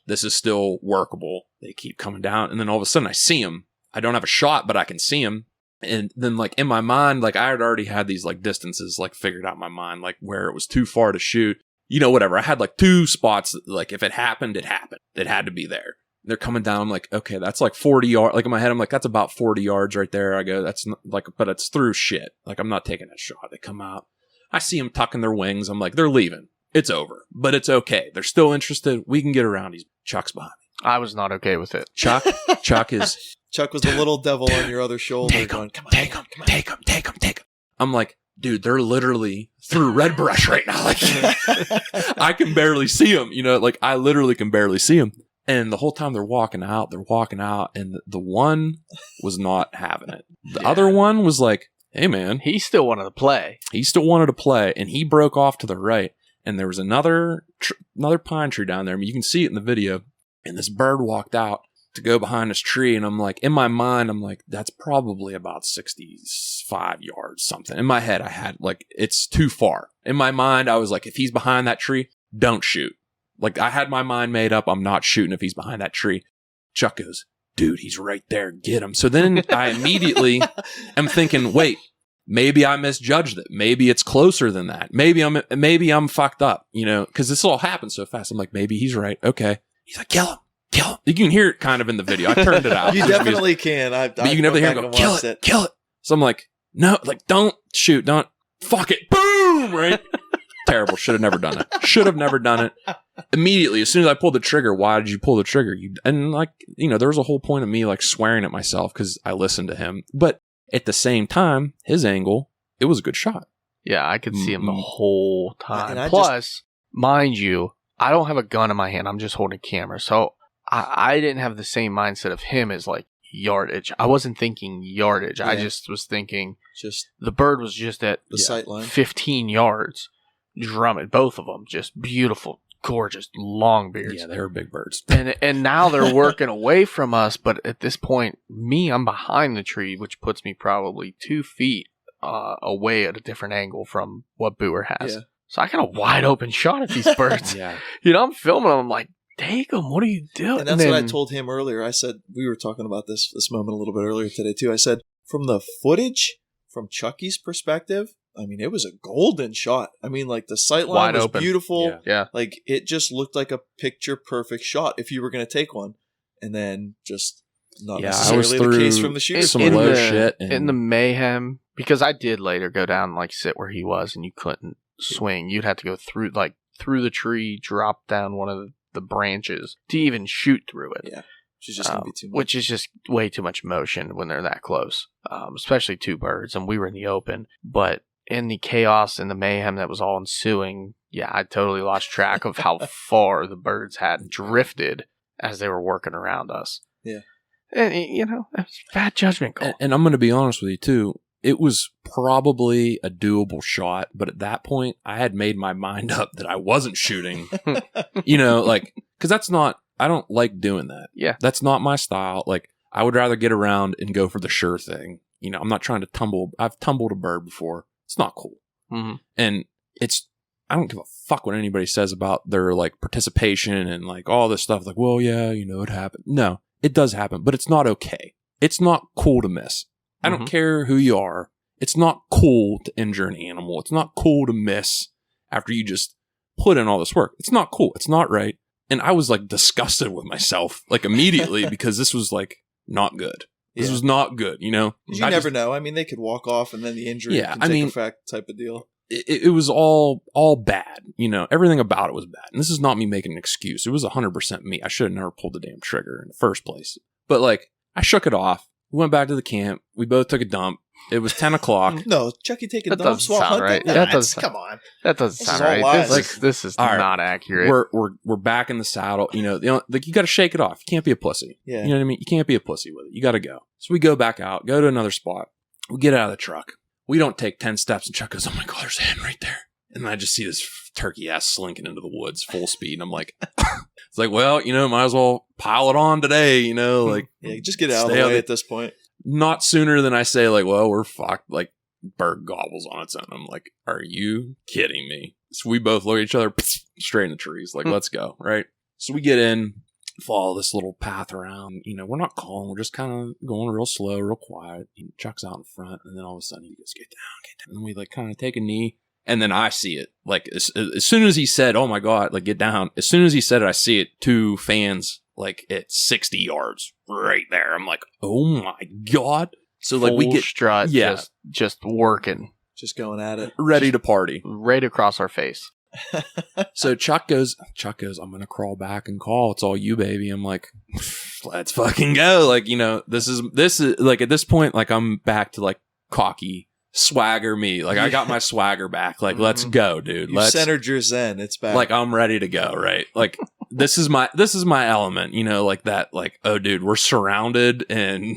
This is still workable. They keep coming down. And then all of a sudden I see them. I don't have a shot, but I can see them. And then like in my mind, like I had already had these like distances like figured out in my mind, like where it was too far to shoot, whatever. I had like 2 spots that, like, if it happened, it happened. It had to be there. They're coming down. I'm like, okay, that's like 40 yards. Like in my head, I'm like, that's about 40 yards right there. I go, that's not, like, but it's through shit. Like, I'm not taking that shot. They come out. I see them tucking their wings. I'm like, they're leaving. It's over, but it's okay. They're still interested. We can get around these. Chuck's behind me. I was not okay with it. Chuck was the little devil on your other shoulder. Take him. I'm like, dude, they're literally through red brush right now. Like, I can barely see them, like I literally can barely see them. And the whole time they're walking out, and the one was not having it. The other one was like, hey man. He still wanted to play. And he broke off to the right. And there was another pine tree down there. I mean, you can see it in the video. And this bird walked out to go behind this tree. And I'm like, in my mind, I'm like, that's probably about 65 yards, something. In my head, I had like, it's too far. In my mind, I was like, if he's behind that tree, don't shoot. Like, I had my mind made up. I'm not shooting if he's behind that tree. Chuck goes, dude, he's right there. Get him. So then I immediately am thinking, wait, maybe I misjudged it. Maybe it's closer than that. Maybe I'm fucked up, you know, because this all happened so fast. I'm like, maybe he's right. Okay. He's like, kill him. You can hear it kind of in the video. I turned it out. You definitely can. But you can definitely hear him go, kill it. So I'm like, no, like, don't shoot, don't, fuck it. Boom, right? Terrible. Should have never done it. Immediately, as soon as I pulled the trigger, why did you pull the trigger? And like, you know, there was a whole point of me like swearing at myself because I listened to him. But at the same time, his angle, it was a good shot. Yeah, I could see him the whole time. Plus, mind you, I don't have a gun in my hand. I'm just holding a camera. So I didn't have the same mindset of him as like yardage. I wasn't thinking yardage. Yeah. I just was thinking the bird was just at the sight line, 15 yards, drumming. Both of them just beautiful, gorgeous, long beards. Yeah, they were big birds. And now they're working away from us. But at this point, I'm behind the tree, which puts me probably 2 feet away at a different angle from what Booer has. Yeah. So I got a wide open shot at these birds. Yeah. You know, I'm filming them. I'm like, take them. What are you doing? And that's what I told him earlier. I said, we were talking about this moment a little bit earlier today too. I said, from the footage, from Chucky's perspective, I mean, it was a golden shot. I mean, like the sight line was beautiful. Yeah. Like it just looked like a picture perfect shot if you were going to take one. And then just not necessarily the case from the shoot. Some low shit. In the mayhem, because I did later go down and like sit where he was and you couldn't swing. You'd have to go through the tree, drop down one of the branches to even shoot through it. Yeah, which is just gonna be too much. Which is just way too much motion when they're that close, especially 2 birds, and we were in the open. But in the chaos and the mayhem that was all ensuing, yeah, I totally lost track of how far the birds had drifted as they were working around us. Yeah, and you know, it was a bad judgment call. And I'm going to be honest with you too. It was probably a doable shot, but at that point, I had made my mind up that I wasn't shooting. You know, like, because I don't like doing that. Yeah. That's not my style. Like, I would rather get around and go for the sure thing. You know, I'm not trying to I've tumbled a bird before. It's not cool. Mm-hmm. And I don't give a fuck what anybody says about their, like, participation and, like, all this stuff. Like, well, yeah, you know, it happened. No, it does happen, but it's not okay. It's not cool to miss. I don't care who you are. It's not cool to injure an animal. It's not cool to miss after you just put in all this work. It's not cool. It's not right. And I was like disgusted with myself like immediately because this was like not good. This was not good, you know? You never know. I mean, they could walk off and then the injury can take effect type of deal. It was all bad. You know, everything about it was bad. And this is not me making an excuse. It was 100% me. I should have never pulled the damn trigger in the first place. But like, I shook it off. We went back to the camp. We both took a dump. It was 10 o'clock. No, Chucky taking dumps while hunting? Right. No, come on. That doesn't sound right. This is not accurate. We're back in the saddle. You know, like you got to shake it off. You can't be a pussy. Yeah. You know what I mean? You can't be a pussy with it. You got to go. So we go back out, go to another spot. We get out of the truck. We don't take 10 steps and Chuck goes, "Oh my God, there's a hen right there." And I just see this turkey ass slinking into the woods full speed. And I'm like, it's like, well, you know, might as well pile it on today, you know, like, yeah, just get out of the way at this point. Not sooner than I say, like, well, we're fucked. Like, bird gobbles on its own. I'm like, are you kidding me? So we both look at each other straight in the trees. Like, let's go. Right. So we get in, follow this little path around. You know, we're not calling. We're just kind of going real slow, real quiet. Chuck's out in front. And then all of a sudden he goes, get down. And then we like kind of take a knee. And then I see it. Like, as soon as he said, oh my God, like, get down. As soon as he said it, I see it. 2 fans, like, at 60 yards right there. I'm like, oh my God. So, like, we get strut, just working. Just going at it. Ready to party. Right across our face. So Chuck goes, I'm going to crawl back and call. It's all you, baby. I'm like, let's fucking go. Like, you know, this is like, at this point, like, I'm back to like cocky swagger me. Like, I got my swagger back. Like, let's go, dude. You centered your zen. It's back. Like, I'm ready to go, right? Like, this is my element, you know, like that, like, oh, dude, we're surrounded and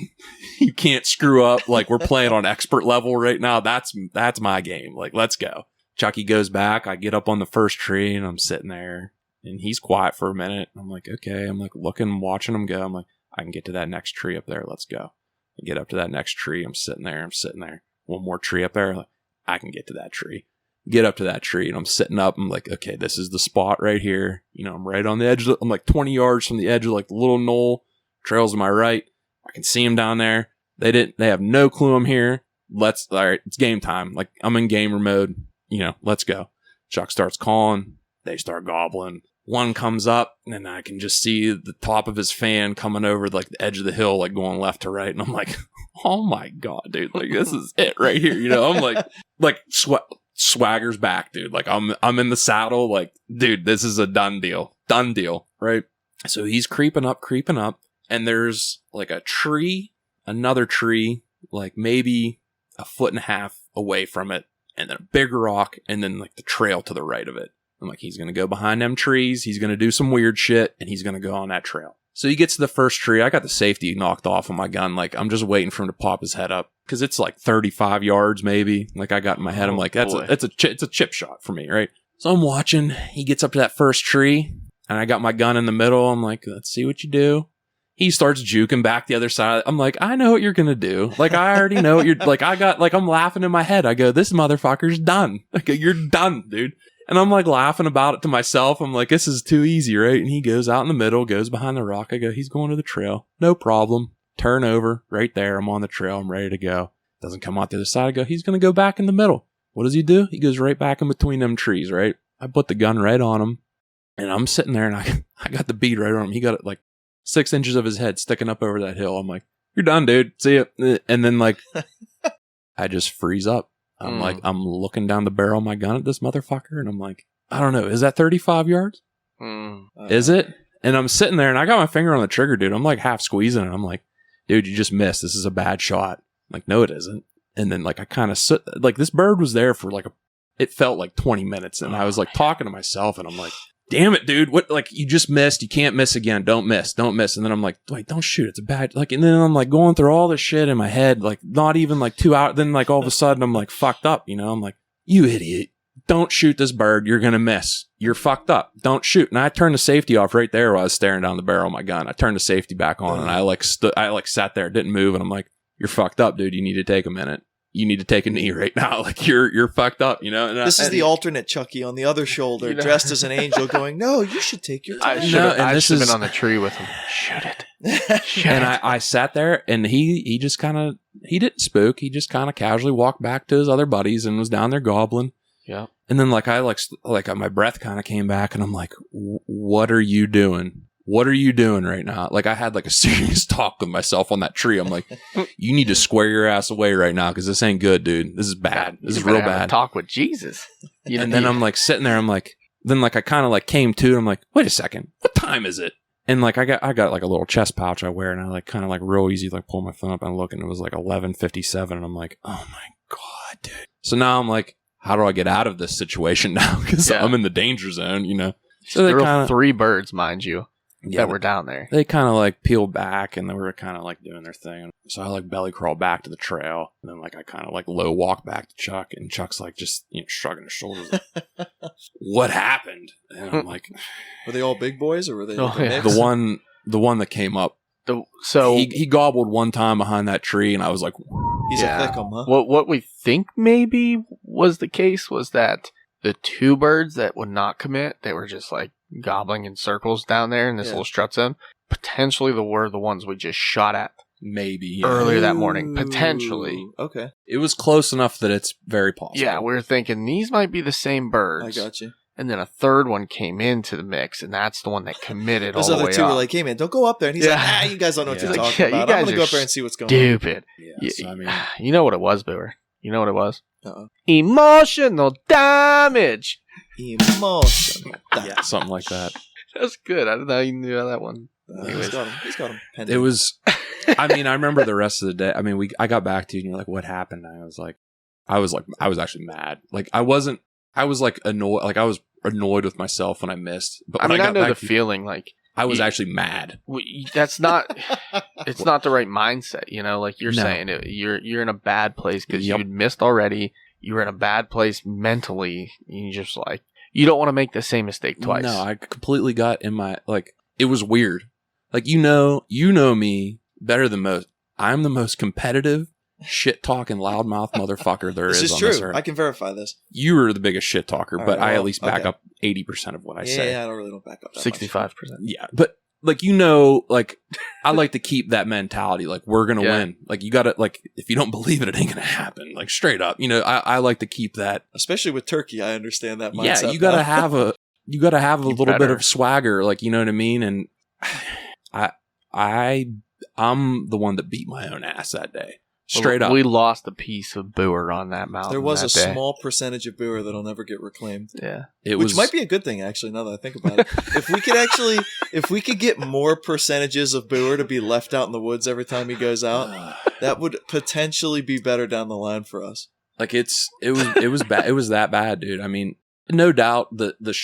you can't screw up. Like, we're playing on expert level right now. That's my game. Like, let's go. Chucky goes back. I get up on the first tree and I'm sitting there and he's quiet for a minute. I'm like, okay. I'm like looking, watching him go. I'm like, I can get to that next tree up there. Let's go. I get up to that next tree. I'm sitting there. One more tree up there. Like, I can get to that tree. Get up to that tree and I'm sitting up. I'm like, okay, this is the spot right here. You know, I'm right on the edge. I'm like 20 yards from the edge of like the little knoll. Trails to my right. I can see them down there. They have no clue I'm here. all right, it's game time. Like, I'm in gamer mode, let's go. Chuck starts calling. They start gobbling. One comes up, and I can just see the top of his fan coming over like the edge of the hill, like going left to right. And I'm like, oh my God, dude, like this is it right here. I'm like swagger's back, dude. Like I'm in the saddle. Like, dude, this is a done deal, right? So he's creeping up, and there's like another tree, like maybe a foot and a half away from it, and then a big rock, and then like the trail to the right of it. I'm like, he's going to go behind them trees. He's going to do some weird shit, and he's going to go on that trail. So he gets to the first tree. I got the safety knocked off of my gun. Like, I'm just waiting for him to pop his head up because it's like 35 yards maybe. Like, I got in my head. I'm like, it's a chip shot for me, right? So I'm watching. He gets up to that first tree, and I got my gun in the middle. I'm like, let's see what you do. He starts juking back the other side. I'm like, I know what you're going to do. Like, I already know what you're like. I'm laughing in my head. I go, this motherfucker's done. Like, you're done, dude. And I'm like laughing about it to myself. I'm like, this is too easy, right? And he goes out in the middle, goes behind the rock. I go, he's going to the trail. No problem. Turn over right there. I'm on the trail. I'm ready to go. Doesn't come out the other side. I go, he's going to go back in the middle. What does he do? He goes right back in between them trees, right? I put the gun right on him, and I'm sitting there, and I got the bead right on him. He got it like 6 inches of his head sticking up over that hill. I'm like, you're done, dude. See ya. And then like, I just freeze up. I'm like, I'm looking down the barrel of my gun at this motherfucker, and I'm like, I don't know, is that 35 yards? Is it? And I'm sitting there, and I got my finger on the trigger, dude. I'm like half squeezing it. I'm like, dude, you just missed. This is a bad shot. I'm like, no, it isn't. And then like I kind of like this bird was there for like it felt like 20 minutes, and I was like talking to myself, and I'm like, damn it, dude, what, like, you just missed. You can't miss again. Don't miss. And then I'm like, wait, don't shoot. It's a bad, like, and then I'm like going through all this shit in my head, like not even like 2 hours. Then like all of a sudden I'm like fucked up, I'm like, you idiot. Don't shoot this bird. You're going to miss. You're fucked up. Don't shoot. And I turned the safety off right there while I was staring down the barrel of my gun. I turned the safety back on, and I sat there, didn't move. And I'm like, you're fucked up, dude. You need to take a minute. You need to take a knee right now. Like, you're fucked up, And this is the alternate Chucky on the other shoulder, dressed as an angel, going, "No, you should take your time." I should have been on the tree with him. Shoot it. And I sat there, and he just kind of, he didn't spook. He just kind of casually walked back to his other buddies and was down there gobbling. Yeah. And then like my breath kind of came back, and I'm like, what are you doing? What are you doing right now? Like, I had like a serious talk with myself on that tree. I'm like, you need to square your ass away right now, because this ain't good, dude. This is bad. This is real bad. Talk with Jesus. And then I'm like sitting there. I'm like, then like I kind of like came to. I'm like, wait a second, what time is it? And like I got like a little chest pouch I wear, and I like kind of like real easy like pull my phone up and look, and it was like 11:57, and I'm like, oh my God, dude. So now I'm like, how do I get out of this situation now? Because I'm in the danger zone, So there were 3 birds, mind you. That were down there. They kind of like peeled back, and they were kind of like doing their thing. So I like belly crawl back to the trail, and then like I kind of like low walk back to Chuck, and Chuck's like just shrugging his shoulders. Like, what happened? And I'm like, were they all big boys, or were they the one that came up? So he gobbled one time behind that tree, and I was like, he's a thickum, huh? What we think maybe was the case was that the 2 birds that would not commit, they were just like gobbling in circles down there in this little strut zone. Potentially were the ones we just shot at. Maybe earlier that morning. Potentially. Okay. It was close enough that it's very possible. Yeah, we were thinking these might be the same birds. I got you. And then a third one came into the mix, and that's the one that committed Those all the way other 2 up. were like, hey man, don't go up there. And he's like, you guys don't know what you're talking about. I'm going to go up there and see what's going on. Stupid. Yeah, so, I mean, you know what it was, Booer? You know what it was? Uh-oh. Emotional damage. Emotional damage. Yeah, something like that. That's good. I didn't know you knew that one. He's got him. It was, I mean, I remember the rest of the day. I mean, I got back to you, and you're like, what happened? And I was actually mad. Like, I was like annoyed. Like, I was annoyed with myself when I missed. But when I know the feeling. Like, I was actually mad. That's not, it's not the right mindset, like you're saying. You're in a bad place because you'd missed already. You were in a bad place mentally. You just like, you don't want to make the same mistake twice. No, I completely got in my, like, it was weird. Like, you know me better than most. I'm the most competitive, shit-talking, loudmouth motherfucker there is on true. this earth. I can verify this. You are the biggest shit talker, but I at least back okay. up 80% of what I say. Yeah, I don't really back up that 65%. Yeah, but like, you know, like, I like to keep that mentality. Like, we're going to win. Like, you got to, like, if you don't believe it, it ain't going to happen. Like, straight up. You know, I like to keep that. Especially with turkey, I understand that mindset. Yeah, you got to have a little bit of swagger. Like, you know what I mean? And I'm the one that beat my own ass that day. Straight up. We lost a piece of Boer on that mountain. There was a day. small percentage of Boer that'll never get reclaimed. Yeah. Which might be a good thing, actually, now that I think about it. If we could get more percentages of Boer to be left out in the woods every time he goes out, that would potentially be better down the line for us. Like, it was bad. It was that bad, dude. I mean, no doubt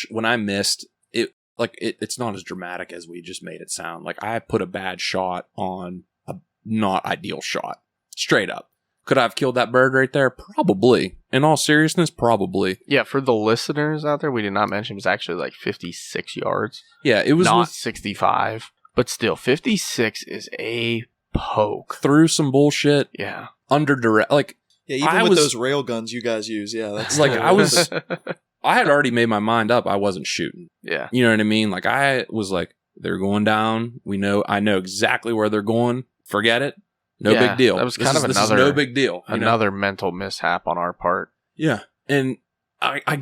when I missed it, like, it's not as dramatic as we just made it sound. Like, I put a bad shot on a not ideal shot. Straight up. Could I have killed that bird right there? Probably. In all seriousness, probably. Yeah, for the listeners out there, we did not mention it was actually like 56 yards. Yeah, it was not 65, but still 56 is a poke. Through some bullshit. Yeah. Under direct, like, yeah, even with those rail guns you guys use, yeah, that's like I had already made my mind up. I wasn't shooting. Yeah. You know what I mean? Like, I was like, they're going down. I know exactly where they're going. Forget it. No big deal. That was this is no big deal. Another mental mishap on our part. Yeah. And I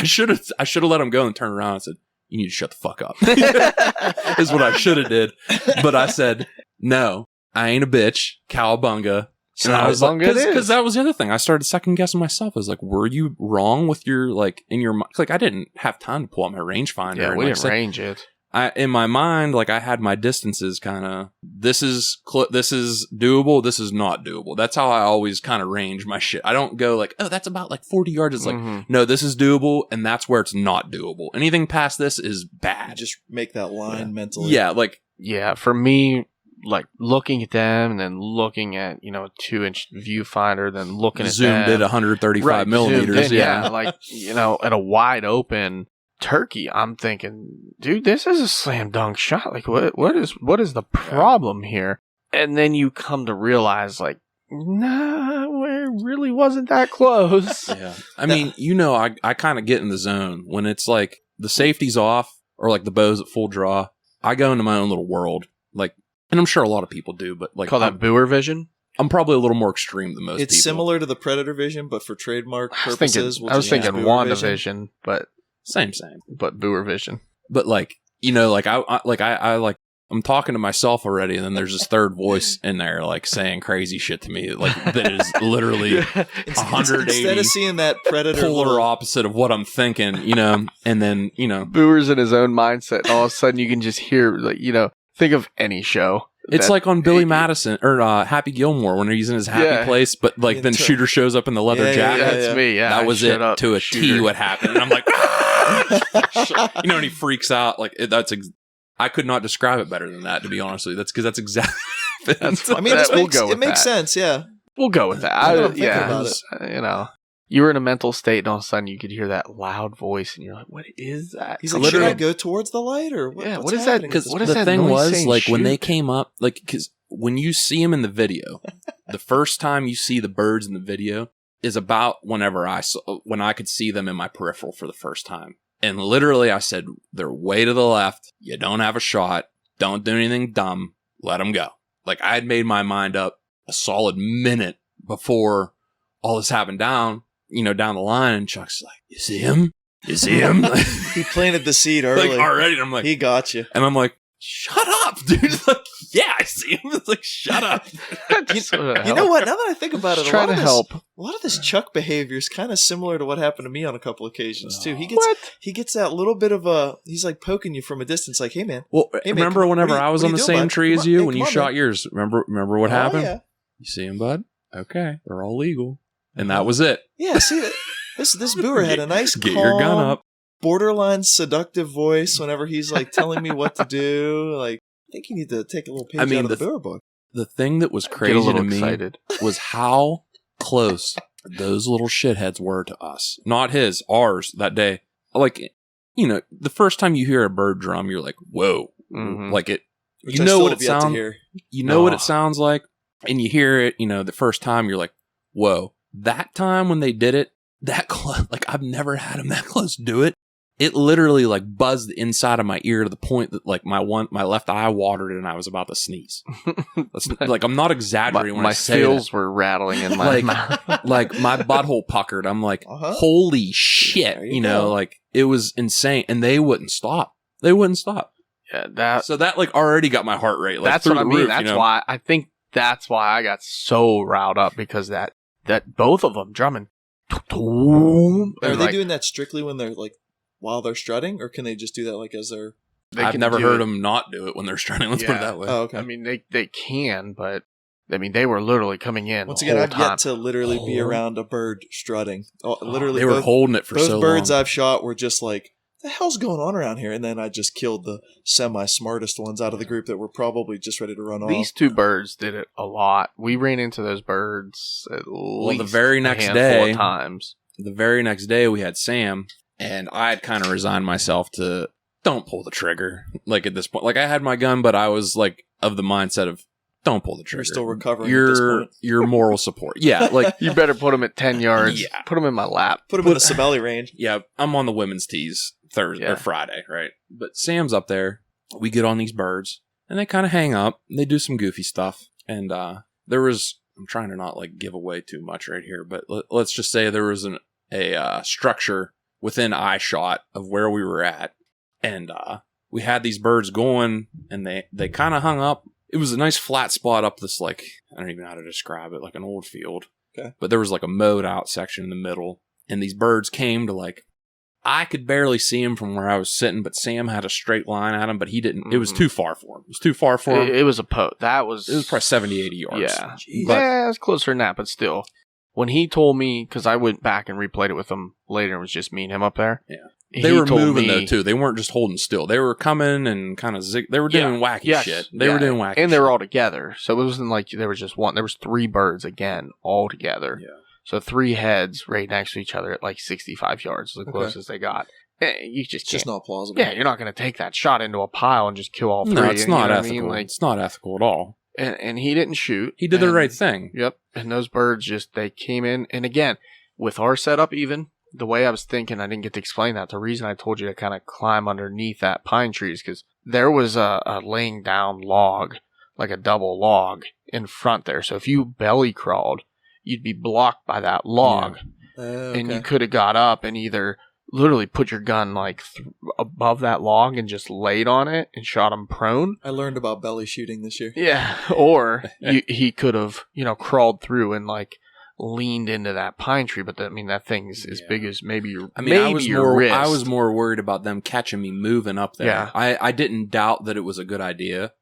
should have let him go and turn around and said, you need to shut the fuck up. Is what I should have did. But I said, no, I ain't a bitch. Cowabunga. And I was like, because that was the other thing. I started second guessing myself. I was like, were you wrong with your, like, in your mind? Like, I didn't have time to pull out my rangefinder. Yeah, we didn't range it. In my mind, like, I had my distances kind of, this is doable, this is not doable. That's how I always kind of range my shit. I don't go like, oh, that's about like 40 yards. It's like, no, this is doable, and that's where it's not doable. Anything past this is bad. You just make that line mentally. Yeah, like. Yeah, for me, like, looking at them and then looking at, a 2-inch viewfinder, then looking at them. Zoomed at 135 millimeters. Yeah, like, at a wide open turkey, I'm thinking, dude, this is a slam dunk shot. Like, what is the problem here? And then you come to realize, like, nah, it really wasn't that close. Yeah. I mean, I kind of get in the zone when it's like the safety's off or like the bow's at full draw. I go into my own little world. Like, and I'm sure a lot of people do, but like, call that Boer vision. I'm probably a little more extreme than most people. It's similar to the Predator vision, but for trademark purposes. I was thinking WandaVision, but same. But Boer vision. But like, I'm talking to myself already, and then there's this third voice in there, like, saying crazy shit to me, like, that is literally 180. Instead of seeing that Predator polar opposite of what I'm thinking, and then, Boer's in his own mindset, and all of a sudden you can just hear, like, think of any show. It's like on Billy Madison or Happy Gilmore when he's in his happy place, but like then Shooter shows up in the leather jacket. That's me. Yeah, that was it to a Shooter. T. What happened? And I'm like, and he freaks out. Like I could not describe it better than that. To be honest with you, that's because that's exactly. I mean, it makes sense. Yeah, we'll go with that. You were in a mental state, and all of a sudden you could hear that loud voice, and you're like, "What is that?" He's like, "Should I go towards the light, or what?" Yeah, what is that? Because the thing was, like, when they came up, like, because when you see them in the video, the first time you see the birds in the video is about when I could see them in my peripheral for the first time, and literally I said, "They're way to the left. You don't have a shot. Don't do anything dumb. Let them go." Like, I had made my mind up a solid minute before all this happened down the line, and Chuck's like, "You see him? You see him?" He planted the seed early. Like, already. And I'm like, he got you. And I'm like, shut up, dude. Like, yeah, I see him. It's like, shut up. You know what? Now that I think about it, trying to help. A lot of this Chuck behavior is kind of similar to what happened to me on a couple occasions too. He gets that little bit of he's like poking you from a distance, like, "Hey man." Well, remember whenever I was on the same tree as you when you shot yours? Remember what happened? Yeah. You see him, bud? Okay, they're all legal. And that was it. Yeah, see, this Boer had a nice, get your gun up, borderline seductive voice whenever he's like telling me what to do. Like, I think you need to take a little page out of the Boer book. The thing that was crazy to me was how close those little shitheads were to us. Not ours that day. Like, the first time you hear a bird drum, you're like, whoa. Mm-hmm. Like it, you know what it sounds. You know what it sounds like, and you hear it. The first time you're like, whoa. That time when they did it, like, I've never had them that close do it. it literally like buzzed the inside of my ear to the point that like my left eye watered and I was about to sneeze. Like I'm not exaggerating when I say my that. were rattling in my mouth. Like my butthole puckered. I'm like, holy shit, you know, like it was insane, and they wouldn't stop. Yeah, so that like already got my heart rate. Like, that's what I mean. Roof, that's why I think that's why I got so riled up, because that both of them drumming. Are they doing that strictly when they're like while they're strutting, or can they just do that like as they're? I've never heard them not do it when they're strutting. Let's put it that way. Oh, okay. I mean, they can, but I mean, they were literally coming in. Once again, I've yet to literally be around a bird strutting. Literally, they were holding it for so long. Those birds I've shot were just like, the hell's going on around here? And then I just killed the semi-smartest ones out of the group that were probably just ready to run off. These two birds did it a lot. We ran into those birds at least the very next a day, of times. The very next day, we had Sam, and I had kind of resigned myself to don't pull the trigger. Like at this point, like I had my gun, but I was like of the mindset of don't pull the trigger. You're still recovering at this point. Your moral support. Yeah, like you better put them at 10 yards. Yeah. Put them in my lap. Put them in the Cibelli range. Yeah, I'm on the women's tees Thursday or Friday, right? But Sam's up there. We get on these birds, and they kind of hang up. They do some goofy stuff, and there was. I'm trying to not like give away too much right here, but let's just say there was a structure within eye shot of where we were at, and we had these birds going, and they kind of hung up. It was a nice flat spot up this, like, I don't even know how to describe it, like an old field. Okay. But there was like a mowed out section in the middle, and these birds came to like, I could barely see him from where I was sitting, but Sam had a straight line at him, but he didn't. It was too far for him. It was too far for him. It was a post. It was probably 70, 80 yards. Yeah. But, it was closer than that, but still. When he told me, because I went back and replayed it with him later, it was just me and him up there. Yeah. They were moving though too. They weren't just holding still. They were coming and kind of they were doing wacky shit. They were doing wacky, and they were all together. So it wasn't like there was just one. There was 3 birds again, all together. Yeah. So 3 heads right next to each other at like 65 yards, the closest they got. You just can't. Just not plausible. Yeah, you're not going to take that shot into a pile and just kill all 3. No, it's not ethical. I mean? Like, it's not ethical at all. And he didn't shoot. He did the right thing. Yep. And those birds they came in, and again with our setup even. The way I was thinking, I didn't get to explain that. The reason I told you to kind of climb underneath that pine tree is because there was a laying down log, like a double log in front there. So if you belly crawled, you'd be blocked by that log. Yeah. Okay. And you could have got up and either literally put your gun like above that log and just laid on it and shot him prone. I learned about belly shooting this year. Yeah. Or he could have, crawled through and like leaned into that pine tree, but that thing's as big as maybe your wrist. I was more worried about them catching me moving up there. Yeah. I didn't doubt that it was a good idea.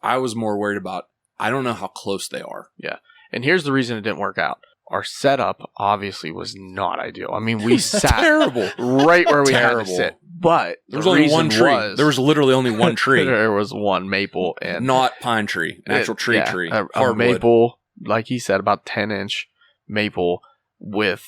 I was more worried about, I don't know how close they are. Yeah. And here's the reason it didn't work out. Our setup obviously was not ideal. I mean, we sat terrible right where we had to sit. But there was only one tree. There was literally only one tree. There was one maple and not pine tree, an actual tree. A maple, like he said, about 10-inch maple with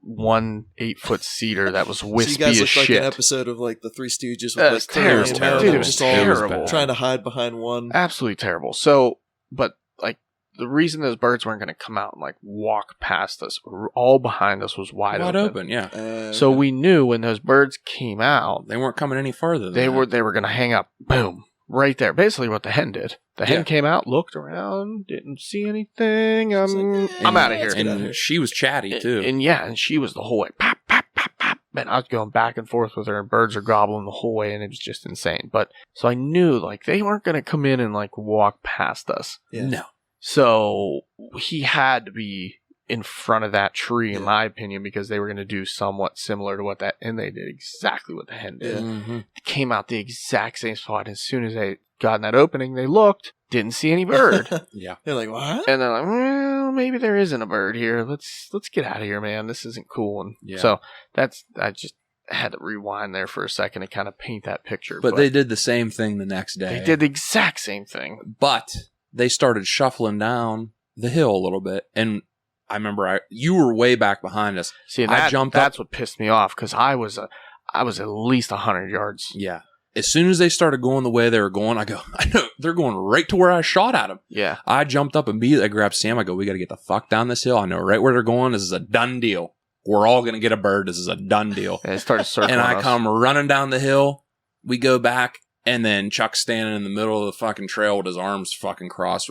one 8-foot cedar that was wispy so you guys as look shit. Like an episode of like the Three Stooges with like terrible. Dude, it was just terrible. all trying to hide behind one. Absolutely terrible. So, but like the reason those birds weren't going to come out and like walk past us, all behind us was wide open. Yeah. So we knew when those birds came out, they weren't coming any farther. Than they were going to hang up. Boom. Right there. Basically what the hen did. The hen came out, looked around, didn't see anything. I'm out of here. And she was chatty too. And she was the whole way. Pop, pop, pop, pop. And I was going back and forth with her, and birds are gobbling the whole way, and it was just insane. But so I knew like they weren't going to come in and like walk past us. Yeah. No. So he had to be in front of that tree, in my opinion, because they were going to do somewhat similar to what and they did exactly what the hen did. Yeah. Mm-hmm. They came out the exact same spot. As soon as they got in that opening, they looked, didn't see any bird. Yeah. They're like, what? And they're like, well, maybe there isn't a bird here. Let's get out of here, man. This isn't cool. And so I just had to rewind there for a second to kind of paint that picture. But they did the same thing the next day. They did the exact same thing. But they started shuffling down the hill a little bit, and I remember you were way back behind us. See, I jumped up. That's what pissed me off, because I was at least 100 yards. Yeah. As soon as they started going the way they were going, I know they're going right to where I shot at them. Yeah. I jumped up immediately. I grabbed Sam. I go, we got to get the fuck down this hill. I know right where they're going. This is a done deal. we're all going to get a bird. This is a done deal. And it started circling And I us. come running down the hill. We go back, and then Chuck's standing in the middle of the fucking trail with his arms fucking crossed.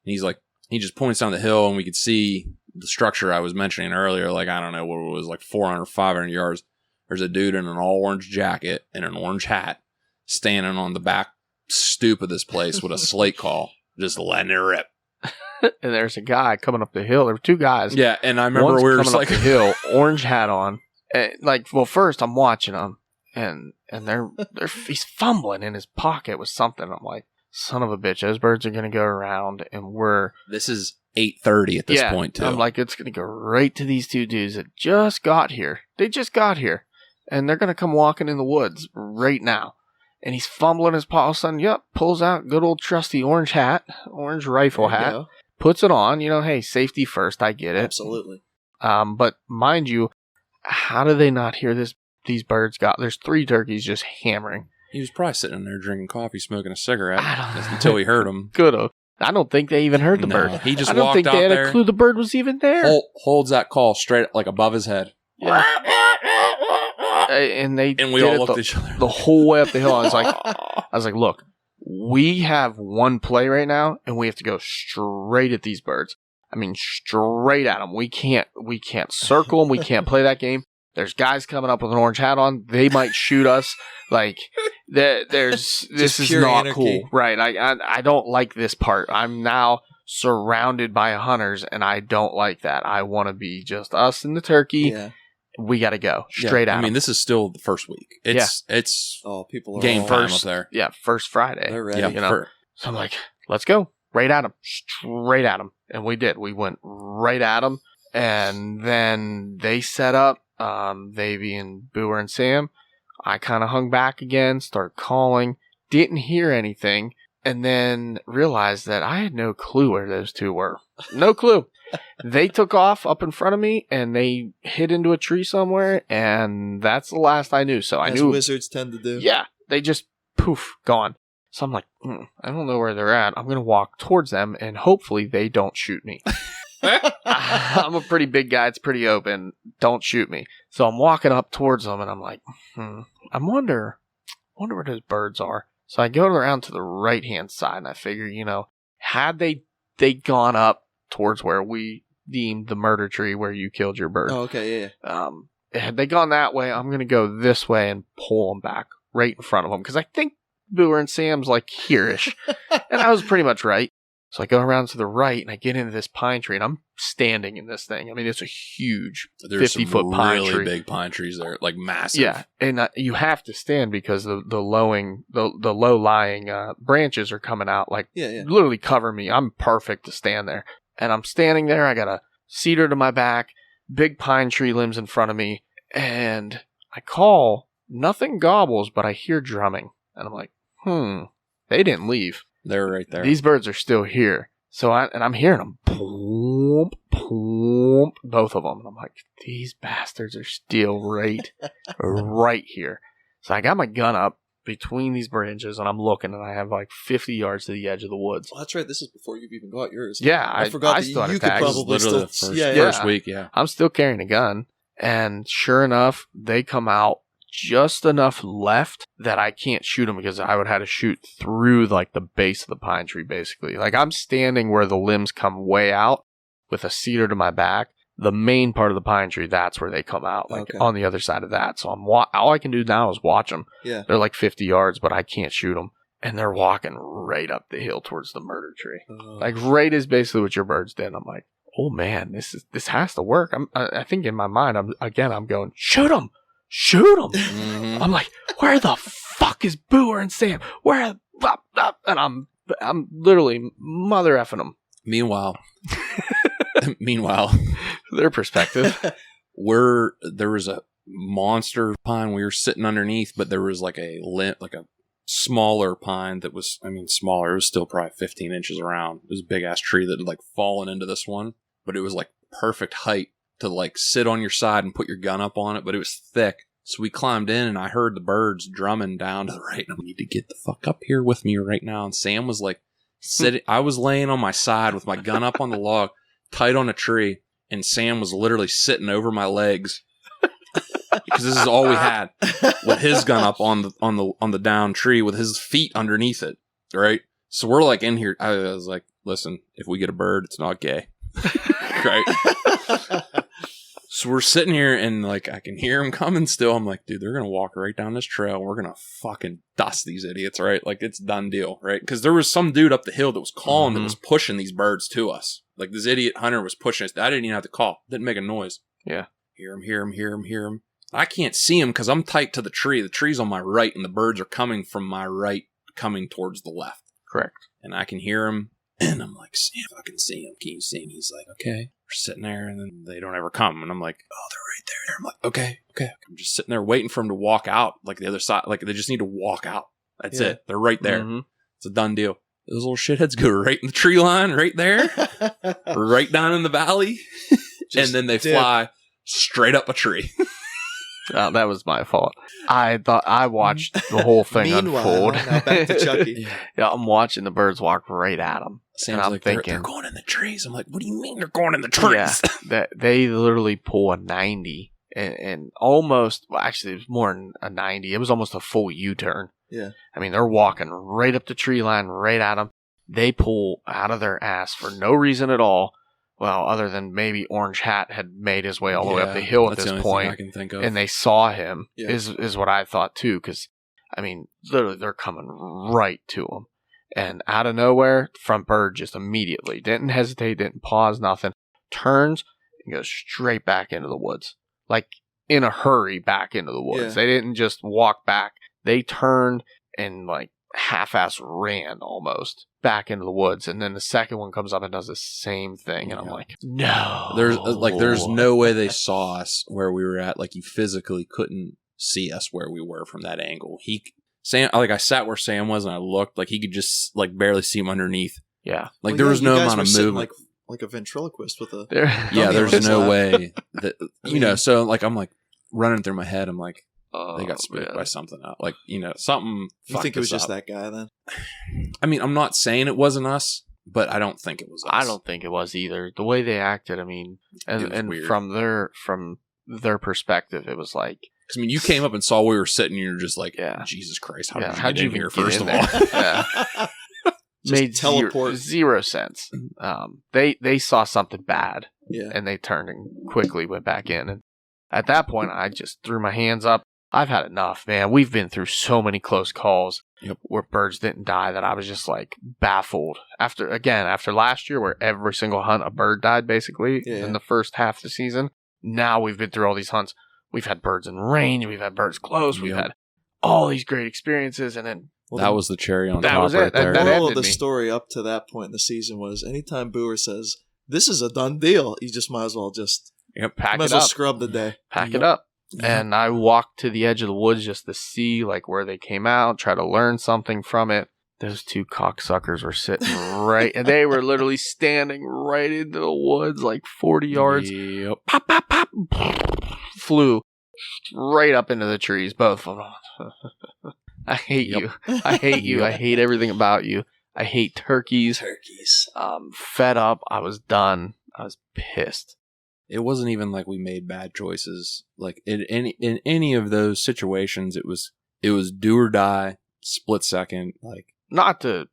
He just points down the hill, and we could see the structure I was mentioning earlier. Like, I don't know what it was, like 400, 500 yards. There's a dude in an all orange jacket and an orange hat standing on the back stoop of this place with a slate call, just letting it rip. And there's a guy coming up the hill. There were two guys. Yeah, and I remember One's we were coming just up like, the hill, orange hat on. First I'm watching him, and he's fumbling in his pocket with something. I'm like, son of a bitch, those birds are gonna go around, and this is 8:30 at this point too. I'm like, it's gonna go right to these two dudes that just got here. They just got here, and they're gonna come walking in the woods right now. And he's fumbling his paw. All of a sudden, pulls out good old trusty orange rifle hat. Go. Puts it on, hey, safety first, I get it. Absolutely. But mind you, how do they not hear this? These birds there's 3 turkeys just hammering. He was probably sitting there drinking coffee, smoking a cigarette I don't know. until he heard him. Could've. I don't think they even heard the bird. He just I don't walked think out they had there. a clue the bird was even there. Holds that call straight like above his head. Yeah. And we all looked at each other the whole way up the hill. I was like, look, we have one play right now, and we have to go straight at these birds. I mean, straight at them. We can't circle them. We can't play that game. There's guys coming up with an orange hat on. They might shoot us. Like, this is not anarchy. cool, right? I don't like this part. I'm now surrounded by hunters, and I don't like that. I want to be just us and the turkey. Yeah. We got to go straight at 'em. This is still the first week. It's People are game all- time up there. Yeah, first Friday. They're ready. Yeah, So I'm like, let's go. Right at them. Straight at them. And we did. We went right at them. And then they set up, they being Booer and Sam. I kind of hung back again, started calling, didn't hear anything, and then realized that I had no clue where those two were. No clue. They took off up in front of me, and they hid into a tree somewhere, and that's the last I knew. So I As knew wizards tend to do. Yeah, they just poof, gone. So I'm like, I don't know where they're at. I'm going to walk towards them, and hopefully they don't shoot me. I'm a pretty big guy. It's pretty open. Don't shoot me. So I'm walking up towards them, and I'm like, I wonder where those birds are. So I go around to the right-hand side, and I figure, had they gone up towards where we deemed the murder tree where you killed your bird. Oh, okay, yeah. Had they gone that way, I'm going to go this way and pull them back right in front of them. Because I think Booer and Sam's like here-ish. And I was pretty much right. So I go around to the right and I get into this pine tree and I'm standing in this thing. I mean, it's a huge 50-foot pine really tree. big pine trees there, like massive. Yeah, and you have to stand because the low-lying branches are coming out like literally cover me. I'm perfect to stand there. And I'm standing there. I got a cedar to my back, big pine tree limbs in front of me, and I call. Nothing gobbles, but I hear drumming. And I'm like, they didn't leave. They're right there. These birds are still here. So I'm hearing them. Boom, boom, both of them. And I'm like, these bastards are still right here. So I got my gun up between these branches and I'm looking and I have like 50 yards to the edge of the woods. Well, that's right. This is before you've even got yours. Yeah. I forgot I that still had you a could tag. probably still... First week, yeah. I'm still carrying a gun. And sure enough, they come out just enough left that I can't shoot them because I would have to shoot through like the base of the pine tree, basically. Like I'm standing where the limbs come way out with a cedar to my back. The main part of the pine tree, that's where they come out, like on the other side of that. So all I can do now is watch them. Yeah. They're like 50 yards, but I can't shoot them. And they're walking right up the hill towards the murder tree. Like right is basically what your birds did. I'm like, oh man, this has to work. I think in my mind, I'm going, shoot them. Mm-hmm. I'm like, where the fuck is Booer and Sam? And I'm literally mother effing them. Meanwhile, their perspective, there was a monster pine we were sitting underneath, but there was like a smaller pine that was, smaller. It was still probably 15 inches around. It was a big ass tree that had like fallen into this one, but it was like perfect height to like sit on your side and put your gun up on it, but it was thick. So we climbed in and I heard the birds drumming down to the right. And I need to get the fuck up here with me right now. And Sam was like sitting, I was laying on my side with my gun up on the log, tight on a tree. and Sam was literally sitting over my legs because this is all we had, with his gun up on the down tree with his feet underneath it. Right. So we're like in here. I was like, listen, if we get a bird, it's not gay. Right. So we're sitting here and like I can hear him coming still. I'm like, dude, they're going to walk right down this trail. We're going to fucking dust these idiots, right? Like it's done deal, right? Because there was some dude up the hill that was calling that was pushing these birds to us. Like this idiot hunter was pushing us. I didn't even have to call. Didn't make a noise. Yeah. Hear him. I can't see him because I'm tight to the tree. The tree's on my right and the birds are coming from my right, coming towards the left. Correct. And I can hear him. And I'm like, Sam, I can see him. Can you see him? He's like, okay. We're sitting there, and then they don't ever come. And I'm like, oh, they're right there. I'm like, okay. I'm just sitting there waiting for them to walk out, like the other side. Like they just need to walk out. That's it. They're right there. Mm-hmm. It's a done deal. Those little shitheads go right in the tree line, right there, right down in the valley, and then they fly straight up a tree. Oh, that was my fault. I watched the whole thing unfold. Now back to Chucky. Yeah, I'm watching the birds walk right at them. Sam's like, thinking, they're going in the trees. I'm like, what do you mean they're going in the trees? Yeah, that they literally pull a 90 and almost, well, actually, it was more than a 90. It was almost a full U-turn. Yeah. I mean, they're walking right up the tree line, right at them. They pull out of their ass for no reason at all. Well, other than maybe Orange Hat had made his way all the way up the hill at this point, I can think of. and they saw him, is what I thought too, because, I mean, literally they're coming right to him. And out of nowhere, front bird just immediately, didn't hesitate, didn't pause, nothing, turns and goes straight back into the woods. Like, in a hurry back into the woods. Yeah. They didn't just walk back. They turned and, like, half-ass ran almost back into the woods, and then the second one comes up and does the same thing, and I'm like, no. There's no way they saw us where we were at. Like, you physically couldn't see us where we were from that angle. Sam, like, I sat where Sam was and I looked, like he could just like barely see him underneath. Yeah, like there was no amount of movement. Like a ventriloquist with a there's no way that know. So like I'm like running through my head. I'm like, they got spooked by something else. Like, something. You think it was just that guy then? I mean, I'm not saying it wasn't us, but I don't think it was us. I don't think it was either. The way they acted, I mean, and from their perspective, it was like. I mean, you came up and saw where we were sitting, and you're just like, Jesus Christ, how did you get in here, first of all? Made zero sense. They saw something bad, and they turned and quickly went back in. And at that point, I just threw my hands up. I've had enough, man. We've been through so many close calls where birds didn't die that I was just like baffled. After last year where every single hunt a bird died basically in the first half of the season. Now we've been through all these hunts. We've had birds in range. We've had birds close. We've had all these great experiences, and then that was the cherry on top. That was it. Right there. The moral of the story up to that point in the season was anytime Booer says this is a done deal, you just might as well scrub the day. Pack it up. And I walked to the edge of the woods just to see like where they came out, try to learn something from it. Those two cocksuckers were sitting right, and they were literally standing right into the woods, like 40 yards. Yep. Pop, pop, pop. Flew right up into the trees, both of them. I hate you. I hate you. I hate everything about you. I hate turkeys. Fed up. I was done. I was pissed. It wasn't even like we made bad choices. Like in any of those situations, it was do or die, split second. Like not to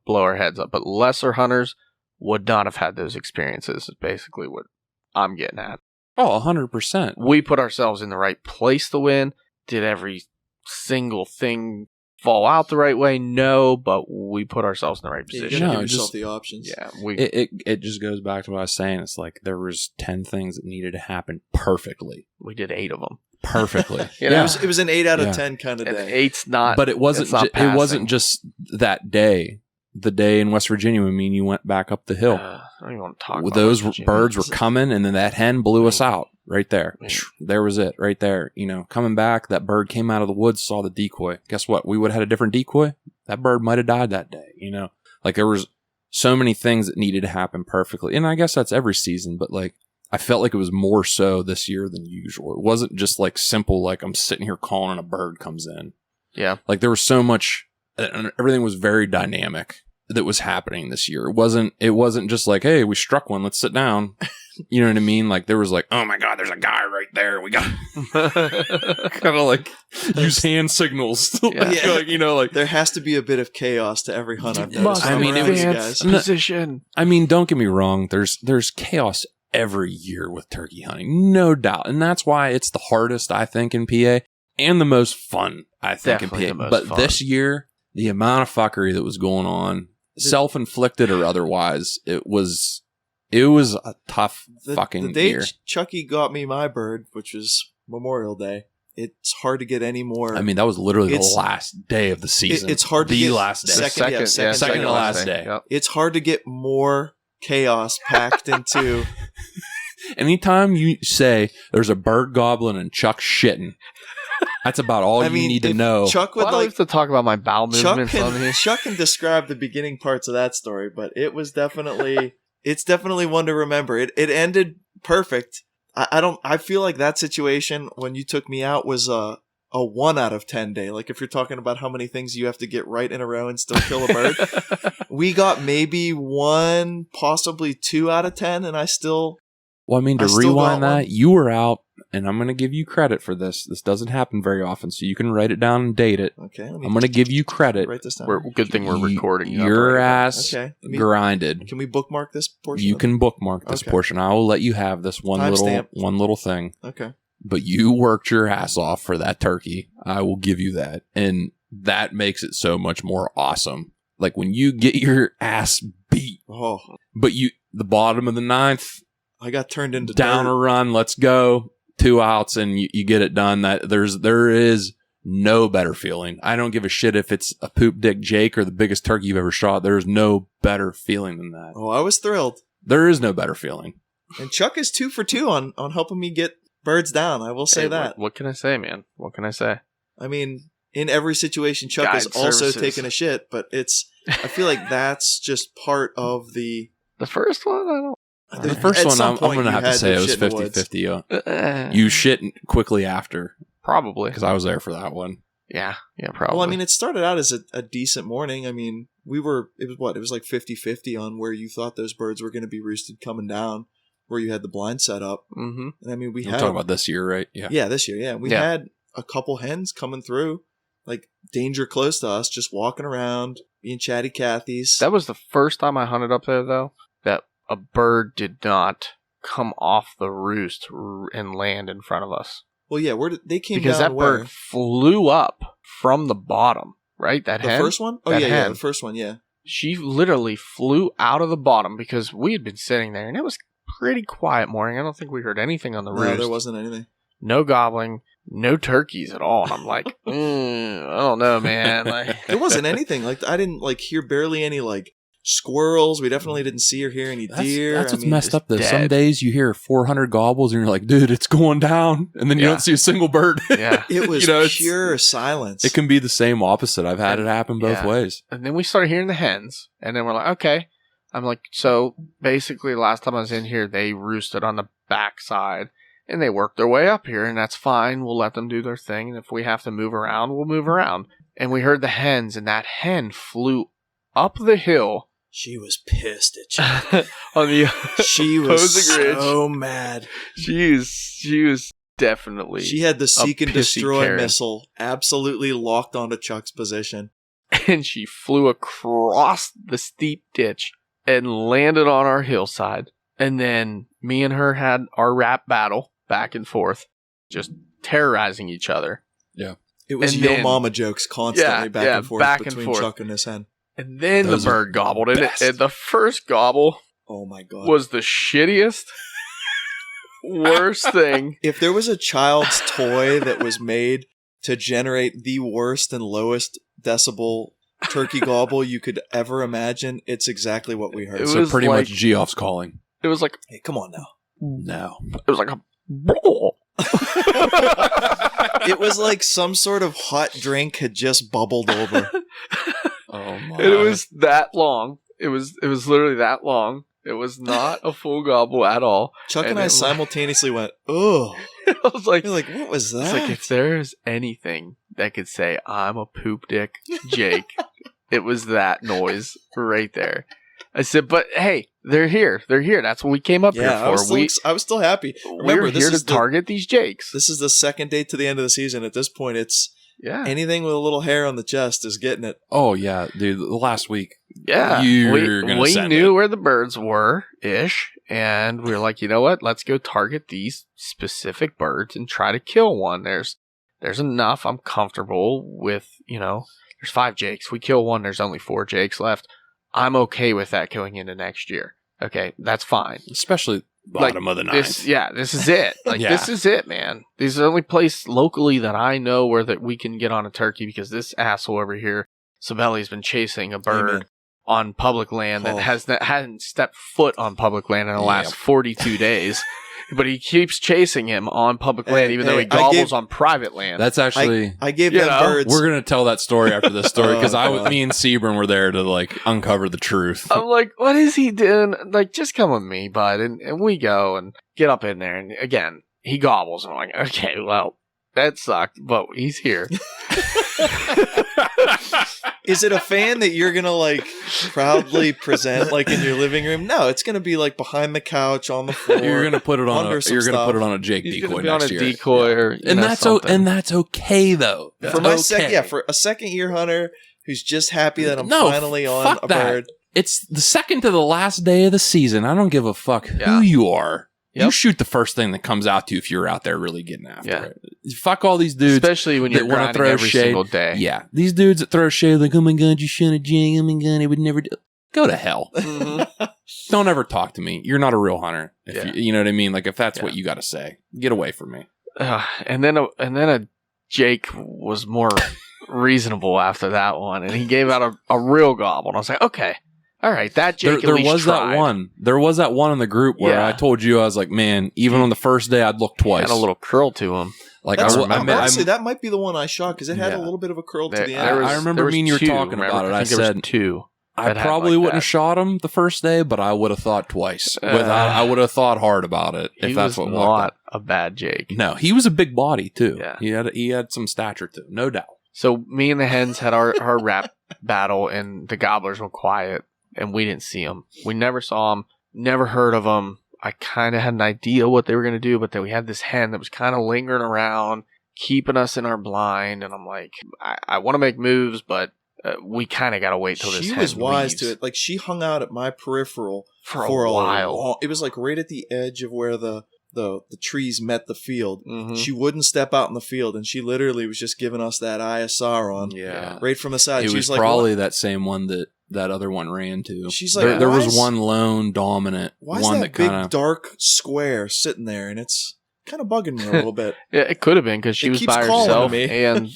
blow our heads up, but lesser hunters would not have had those experiences. Is basically what I'm getting at. Oh, 100%. We put ourselves in the right place to win. Did every single thing fall out the right way? No, but we put ourselves in the right position. Give yourself the options. Yeah, it just goes back to what I was saying. It's like there was 10 things that needed to happen perfectly. We did 8 of them perfectly. It was an 8 out of 10 kind of day. 8's not, but it wasn't. It wasn't just that day. The day in West Virginia, I mean, you went back up the hill. I don't even want to talk about those birds were coming, and then that hen blew us out right there. There was it, right there. Coming back, that bird came out of the woods, saw the decoy. Guess what? We would have had a different decoy. That bird might have died that day. Like there was so many things that needed to happen perfectly, and I guess that's every season. But like, I felt like it was more so this year than usual. It wasn't just like simple, like I'm sitting here calling and a bird comes in. Yeah, like there was so much. And everything was very dynamic that was happening this year. It wasn't just like, hey, we struck one, let's sit down. You know what I mean? Like, there was like, oh my God, there's a guy right there. We got kind of like use hand signals. Yeah. Like, you know, like There has to be a bit of chaos to every hunt I've Must noticed. I mean, it was- advance guys. position. I mean, don't get me wrong. There's chaos every year with turkey hunting, no doubt. And that's why it's the hardest, I think, in PA and the most fun, I think, Definitely in the PA. most But fun. this year, the amount of fuckery that was going on, self-inflicted or otherwise, it was a tough fucking the day year. Chucky got me my bird, which was Memorial Day, it's hard to get any more. I mean, that was literally the It's- last day of the season. it's hard to the get last day. second to last day. Yep. it's hard to get more chaos packed into. Anytime you say there's a bird gobbling and Chuck shitting, that's about all you need to if know. Chuck would Why do I like have to talk about my bowel Chuck movements on here? can describe the beginning parts of that story, but it was definitely it's definitely one to remember. It ended perfect. I feel like that situation when you took me out was a 1 out of 10 day. Like if you're talking about how many things you have to get right in a row and still kill a bird, we got maybe 1, possibly 2 out of 10, and I still. Well, I mean, to I still rewind got that, one. you were out, and I'm going to give you credit for this. This doesn't happen very often, so you can write it down and date it. Okay, I'm going to give you credit. write this down. Good thing we're recording. You don't have to Your write it down. ass Okay, grinded. can we bookmark this portion? You of can bookmark this Okay. portion. I will let you have this one Timestamp. little thing. it? Okay. But you worked your ass off for that turkey. I will give you that. And that makes it so much more awesome. Like when you get your ass beat, Oh, but the bottom of the 9th, I got turned into down dirt. a run, let's go, 2 outs, and you get it done. That there is no better feeling. I don't give a shit if it's a poop dick Jake or the biggest turkey you've ever shot. There's no better feeling than that. Oh, I was thrilled. There is no better feeling. And Chuck is 2 for 2 on helping me get birds down. I will say Hey, that. What can I say, man? What can I say? I mean, in every situation, Chuck Guide is also services. taking a shit, but I feel like that's just part of the. The first one, I don't. The first At one, some I'm point going to you have to had say it was shit in the woods. 50-50. You shit quickly after, Probably. because I was there for that one. Yeah, probably. Well, I mean, it started out as a decent morning. I mean, it was like 50-50 on where you thought those birds were going to be roosted coming down, where you had the blind set up. Mm-hmm. And I mean, we We're had. talking about this year, right? Yeah, this year, yeah. We Yeah. had a couple hens coming through, like danger close to us, just walking around, being chatty Cathy's. That was the first time I hunted up there, though, that a bird did not come off the roost and land in front of us. Well, yeah, they came Because down that where? bird flew up from the bottom, right? That The hen? first one? Oh, That yeah, hen. the first one, yeah. She literally flew out of the bottom because we had been sitting there, and it was pretty quiet morning. I don't think we heard anything on the No, roost. there wasn't anything. No gobbling, no turkeys at all. And I'm like, I don't know, man. Like, There wasn't anything. Like, I didn't, hear barely any, squirrels. We definitely didn't see or hear any deer. That's I what's mean, messed up, though. dead. Some days you hear 400 gobbles, and you're like, dude, it's going down. And then you Yeah. don't see a single bird. yeah. It was It's- pure silence. It can be the same opposite. I've had it happen both Yeah. ways. And then we started hearing the hens, and then we're like, okay. I'm like, so basically, last time I was in here, they roosted on the back side, and they worked their way up here, and that's fine. We'll let them do their thing, and if we have to move around, we'll move around. And we heard the hens, and that hen flew up the hill She was pissed at you. on the. She was Opposing ridge. so mad. She was definitely. She had the seek and pissy destroy Karen. missile absolutely locked onto Chuck's position. And she flew across the steep ditch and landed on our hillside. And then me and her had our rap battle back and forth, just terrorizing each other. It was And yo then- mama jokes constantly Yeah, back yeah, and forth back and between forth. Chuck and his hen. And then Those the are bird gobbled. And, best. and the first gobble Oh my god. was the shittiest, worst thing. If there was a child's toy that was made to generate the worst and lowest decibel turkey gobble you could ever imagine, it's exactly what we heard. It So was pretty like- much Geoff's calling. It was like Hey, come on now. No. it was like a brawl. It was like some sort of hot drink had just bubbled over. Oh, my. And it was that long. It was literally that long. It was not a full gobble at all. Chuck and And I it was- simultaneously went, "Oh!" I was like, You're like, "What was it's that?" like if there's anything that could say I'm a poop dick Jake, it was that noise right there. I said, but hey, They're here. That's what we came up here for. I was still happy. Remember, we're here to target these Jakes. This is the second day to the end of the season. At this point, it's anything with a little hair on the chest is getting it. Oh yeah, dude. Last week, we knew where the birds were ish, and we were like, you know what? Let's go target these specific birds and try to kill one. There's enough. I'm comfortable with, there's 5 Jakes. We kill one. There's only 4 Jakes left. I'm okay with that going into next year. Okay, that's fine. Especially bottom of the ninth. This is it. This is it, man. This is the only place locally that I know where that we can get on a turkey, because this asshole over here, Cibelli, has been chasing a bird on public land that hadn't stepped foot on public land in the last 42 days. But he keeps chasing him on public land, even though he gobbles on private land. That's actually... I gave them birds. We're going to tell that story after this story, because me and Sebring were there to, uncover the truth. I'm like, what is he doing? Just come with me, bud. And we go and get up in there. And again, he gobbles. And I'm like, okay, well, that sucked, but he's here. Is it a fan that you're gonna proudly present in your living room? No, it's gonna be behind the couch on the floor. You're gonna put it on. You're gonna put it on a Jake decoy next year. Decoy, or and that's okay though. For my for a second year hunter who's just happy that I'm finally on a bird. It's the second to the last day of the season. I don't give a fuck who you are. Yep. You shoot the first thing that comes out to you if you're out there really getting after it. Fuck all these dudes. Especially when you're grinding throw every shade. Single day. Yeah. These dudes that throw shade oh my God, you shot a jig. Oh my God, I would never do. Go to hell. Mm-hmm. Don't ever talk to me. You're not a real hunter. If you know what I mean? If that's what you got to say, get away from me. And then a Jake was more reasonable after that one, and he gave out a real gobble. And I was like, okay. All right, that Jake there was tried. That one. There was that one in the group where I told you, I was like, man, even on the first day, I'd look twice. Had a little curl to him. Honestly, that might be the one I shot, because it had a little bit of a curl to the end. I remember me and you were talking about it. I said 2. I probably wouldn't have shot him the first day, but I would have thought twice. I would have thought hard about it if that's what. He was not a bad Jake. No, he was a big body too. Yeah. He had some stature too, no doubt. So me and the hens had our rap battle, and the gobblers were quiet. And we didn't see them. We never saw them. Never heard of them. I kind of had an idea what they were going to do, but then we had this hen that was kind of lingering around, keeping us in our blind. And I'm like, I want to make moves, but we kind of got to wait till this hen She was wise leaves. to it. She hung out at my peripheral for a while. It was right at the edge of where the trees met the field. Mm-hmm. She wouldn't step out in the field, and she literally was just giving us that eye of Sauron right from the side. It was probably that same one that other one ran to. She's like, there was one lone dominant one that big dark square sitting there, and it's kind of bugging me a little bit. Yeah, it could have been because she was by herself, and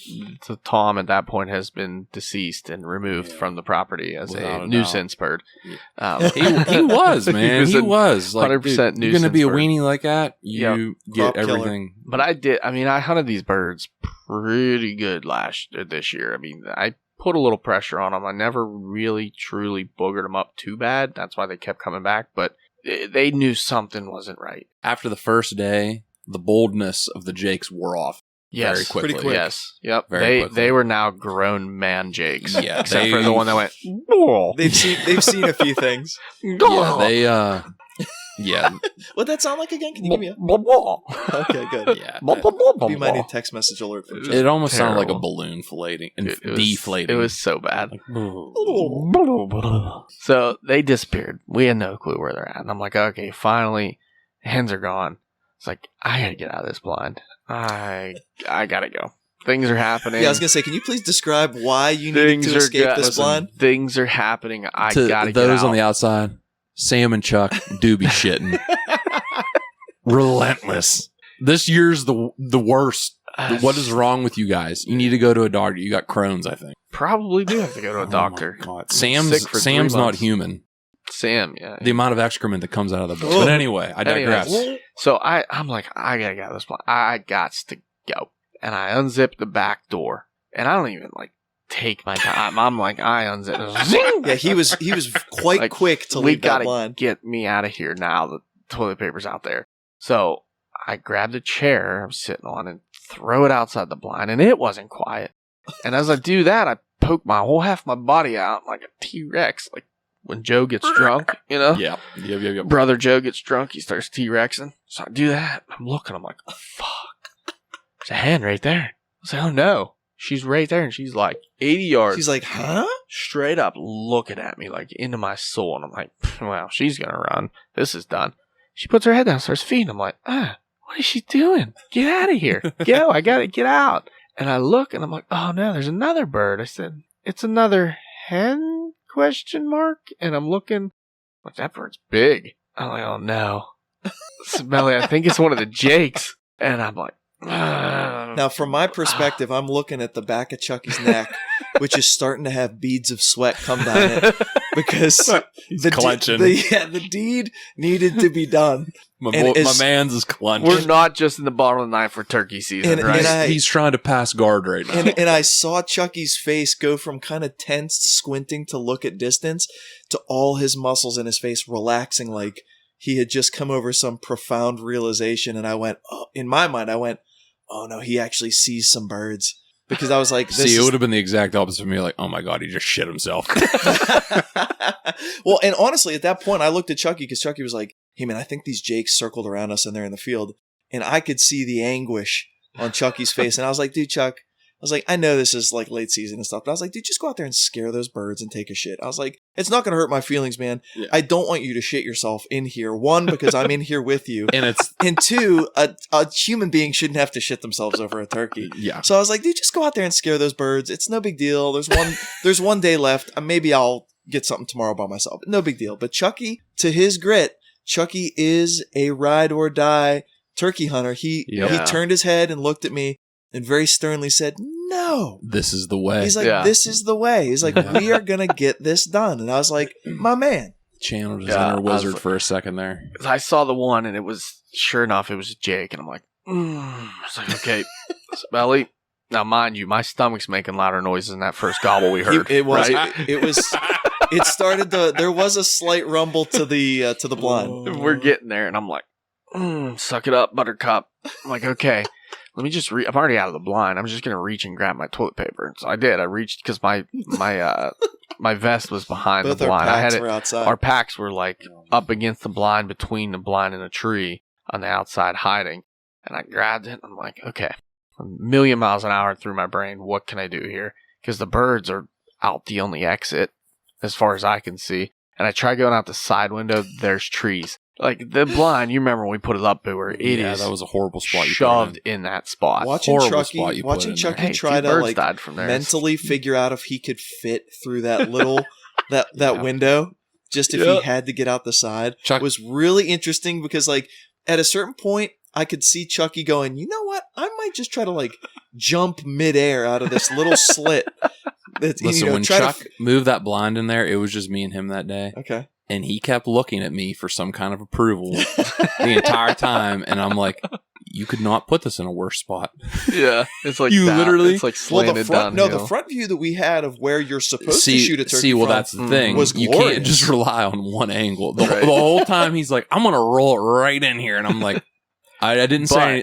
Tom at that point has been deceased and removed from the property as a nuisance bird. He was, man. He was 100% nuisance. You're going to be a weenie like that, you get everything. But I hunted these birds pretty good this year. I put a little pressure on them. I never really truly boogered them up too bad. That's why they kept coming back. But they knew something wasn't right. After the first day, the boldness of the Jakes wore off very quickly. Pretty quick. Yes. Yep. Quickly. They were now grown man Jakes. Yeah. Except for the one that went, oh. They've seen a few things. What'd that sound like again? Can you give me a... Okay, good. Yeah. Be my new text message alert. It almost sounded like a balloon deflating. It was so bad. So they disappeared. We had no clue where they're at. And I'm like, okay, finally, hens are gone. It's like, I gotta get out of this blind. I gotta go. Things are happening. Yeah, I was gonna say, can you please describe why you needed to escape this blind? Things are happening. I gotta get out. Those on the outside, Sam and Chuck do be shitting. Relentless. This year's the worst. What is wrong with you guys? You need to go to a doctor. You got Crohn's, I think. Probably do have to go to a doctor. My God. Sam's not human. Sam, yeah. The amount of excrement that comes out of the book. But anyway, I digress. So I'm like, I gotta get out of this blind. I got to go. And I unzipped the back door. And I don't even take my time. I'm like, I unzipped. Zing! Yeah, he was quite quick to leave that blind. Get me out of here now. The toilet paper's out there. So I grabbed a chair I'm sitting on and throw it outside the blind, and it wasn't quiet. And as I do that, I poke half my body out like a T-Rex, when Joe gets drunk, you know? Yep. Brother Joe gets drunk, he starts T-Rexing. So I do that. I'm looking, I'm like, oh, fuck. There's a hen right there. I was like, oh no. She's right there, and she's like 80 yards. She's like, huh? Straight up looking at me, like into my soul. And I'm like, wow, she's going to run. This is done. She puts her head down, starts feeding. I'm like, what is she doing? Get out of here. Go, I got to get out. And I look, and I'm like, oh no, there's another bird. I said, it's another hen? ? And I'm looking, like, that bird's big. I'm like, oh no. Cibelli, I think it's one of the Jakes. And I'm like, now, from my perspective, I'm looking at the back of Chucky's neck, which is starting to have beads of sweat come down it because He's clenching. The deed needed to be done. My man's is clenching. we're not just in the bottom of the ninth for turkey season, right? He's trying to pass guard right now. And I saw Chucky's face go from kind of tense, squinting to look at distance, to all his muscles in his face relaxing like he had just come over some profound realization. And I went, oh, in my mind, oh no, he actually sees some birds. Because I was like, it would have been the exact opposite of me. Like, oh my God, he just shit himself. Well, and honestly, at that point, I looked at Chucky because Chucky was like, hey man, I think these Jakes circled around us and they're in the field. And I could see the anguish on Chucky's face. And I was like, dude, Chuck, I was like, I know this is like late season and stuff, but I was like, dude, just go out there and scare those birds and take a shit. I was like, it's not going to hurt my feelings, man. Yeah. I don't want you to shit yourself in here. One, because I'm in here with you. And two, a human being shouldn't have to shit themselves over a turkey. Yeah. So I was like, dude, just go out there and scare those birds. It's no big deal. There's one day left. Maybe I'll get something tomorrow by myself. No big deal. But Chucky, to his grit, Chucky is a ride or die turkey hunter. He turned his head and looked at me and very sternly said, no. This is the way. He's like, this is the way. He's like, we are going to get this done. And I was like, my man. Channeled his inner wizard for a second there. I saw the one, and it was, sure enough, it was Jake. And I'm like, I was like, okay, Cibelli. Now, mind you, my stomach's making louder noises than that first gobble we heard. It was. Right? It started there was a slight rumble to the blind. We're getting there, and I'm like, suck it up, Buttercup. I'm like, okay. Let me just I'm already out of the blind. I'm just going to reach and grab my toilet paper. So I did. I reached because my vest was behind Both the blind. Our packs were outside. Our packs were like up against the blind, between the blind and a tree on the outside hiding. And I grabbed it. And I'm like, okay, a million miles an hour through my brain. What can I do here? Because the birds are out the only exit as far as I can see. And I try going out the side window. There's trees. Like the blind, you remember when we put it up, Booer? That was a horrible spot. You shoved in that spot. Watching Chucky try to mentally figure out if he could fit through that little that window, just if he had to get out the side, was really interesting because like at a certain point, I could see Chucky going, you know what? I might just try to like jump midair out of this little slit. Listen, when Chuck moved that blind in there, it was just me and him that day. Okay. And he kept looking at me for some kind of approval the entire time. And I'm like, you could not put this in a worse spot. Yeah. It's like literally. It's like slanted downhill. No, the front view that we had of where you're supposed to shoot a turkey that's the thing. Was you glorious. Can't just rely on one angle. The whole time he's like, I'm going to roll it right in here. And I'm like, I didn't say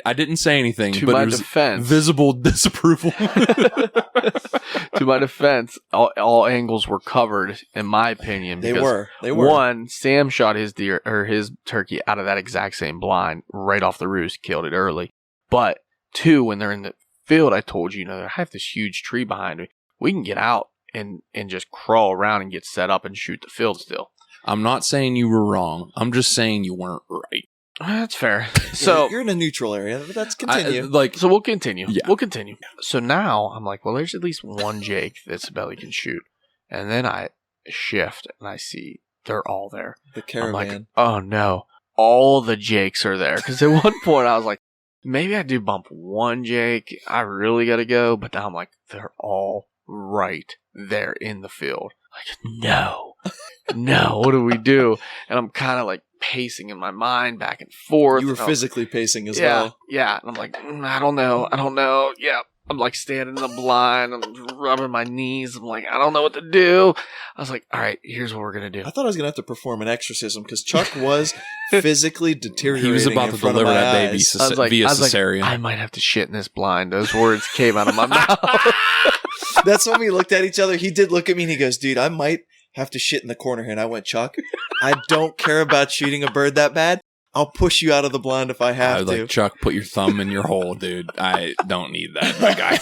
anything, but it was visible disapproval. To my defense, all angles were covered, in my opinion. They were. One, Sam shot his deer or his turkey out of that exact same blind right off the roost, killed it early. But two, when they're in the field, I told you, I have this huge tree behind me. We can get out and just crawl around and get set up and shoot the field still. I'm not saying you were wrong. I'm just saying you weren't right. That's fair. So you're in a neutral area, but let's continue. So we'll continue. Yeah. We'll continue. So now I'm like, well, there's at least one Jake that Cibelli can shoot. And then I shift and I see they're all there. The caravan. I'm like, oh no, all the Jakes are there. Because at one point I was like, maybe I do bump one Jake. I really got to go. But now I'm like, they're all right there in the field. Like, no, what do we do? And I'm kind of like pacing in my mind back and forth. You were physically pacing as well. Yeah. And I'm like, I don't know. Yeah. I'm like standing in the blind. I'm rubbing my knees. I'm like, I don't know what to do. I was like, all right, here's what we're going to do. I thought I was going to have to perform an exorcism because Chuck was physically deteriorating. He was about to deliver that baby via cesarean. I might have to shit in this blind. Those words came out of my mouth. That's when we looked at each other. He did look at me and he goes, dude, I might have to shit in the corner here. And I went, Chuck, I don't care about shooting a bird that bad. I'll push you out of the blind if I have I was to. like, Chuck, put your thumb in your hole, dude. I don't need that, my guy.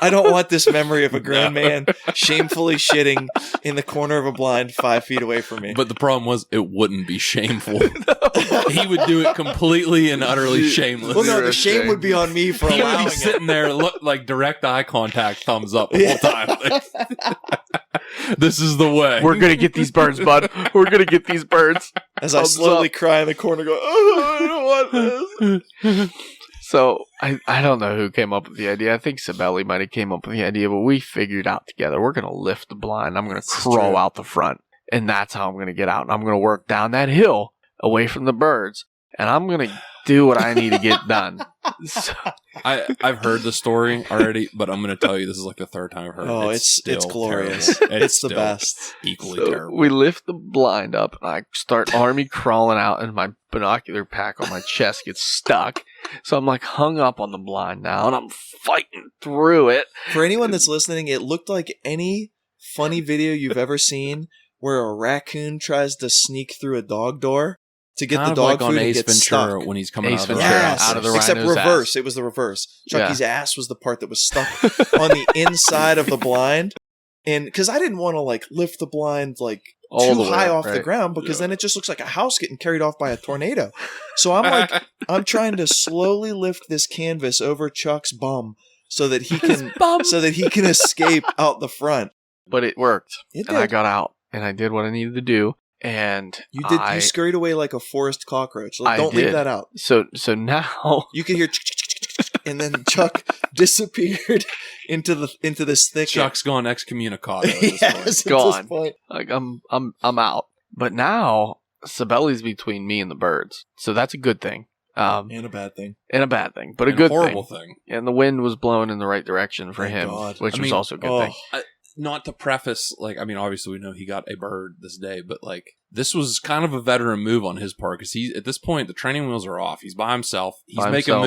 I don't want this memory of a grown man shamefully shitting in the corner of a blind 5 feet away from me. But the problem was, it wouldn't be shameful. He would do it completely and utterly shameless. Well, no, the shame would be on me for He would allowing be it. sitting there, look like direct eye contact, thumbs up the whole time. Like, this is the way. We're going to get these birds, bud. We're going to get these birds. As I slowly cry in the corner, go, oh, I don't want this. So I don't know who came up with the idea. I think Cibelli might have came up with the idea, but we figured out together. We're going to lift the blind. I'm going to crawl out the front, and that's how I'm going to get out. And I'm going to work down that hill away from the birds, and I'm going to do what I need to get done. So, I've heard the story already, but I'm going to tell you this is like the third time I've heard it. Oh, it's still glorious. terrible. It's the still best. Equally terrible. we lift the blind up, and I start army crawling out, and my binocular pack on my chest gets stuck. So I'm like hung up on the blind now, and I'm fighting through it. For anyone that's listening, it looked like any funny video you've ever seen where a raccoon tries to sneak through a dog door to get Kind the of dog like food on and Ace gets Ventura stuck. when he's coming Ace out of the Ventura, rhinoceros. out of the Except rhino's reverse. ass. It was the reverse. Chucky's ass was the part that was stuck on the inside of the blind. And because I didn't want to like lift the blind like All too the way high up, off the right. ground because then it just looks like a house getting carried off by a tornado. So I'm like, I'm trying to slowly lift this canvas over Chuck's bum so that he can escape out the front. But it worked, It and I did. got out, and I did what I needed to do. And You did. You scurried away like a forest cockroach. Like, I don't leave did. that out. So now You could hear, and then Chuck disappeared into this thicket. Chuck's gone excommunicado at this Yes, point. at this Gone. point. like I'm out. But now Cibelli's between me and the birds, so that's a good thing. And a bad thing. And a bad thing, but a And good horrible thing. thing. And the wind was blowing in the right direction for Thank him, God. which I was mean, also a good oh. thing. Not to preface, like, I mean, obviously we know he got a bird this day, but like, this was kind of a veteran move on his part because he's at this point the training wheels are off. He's by himself. He's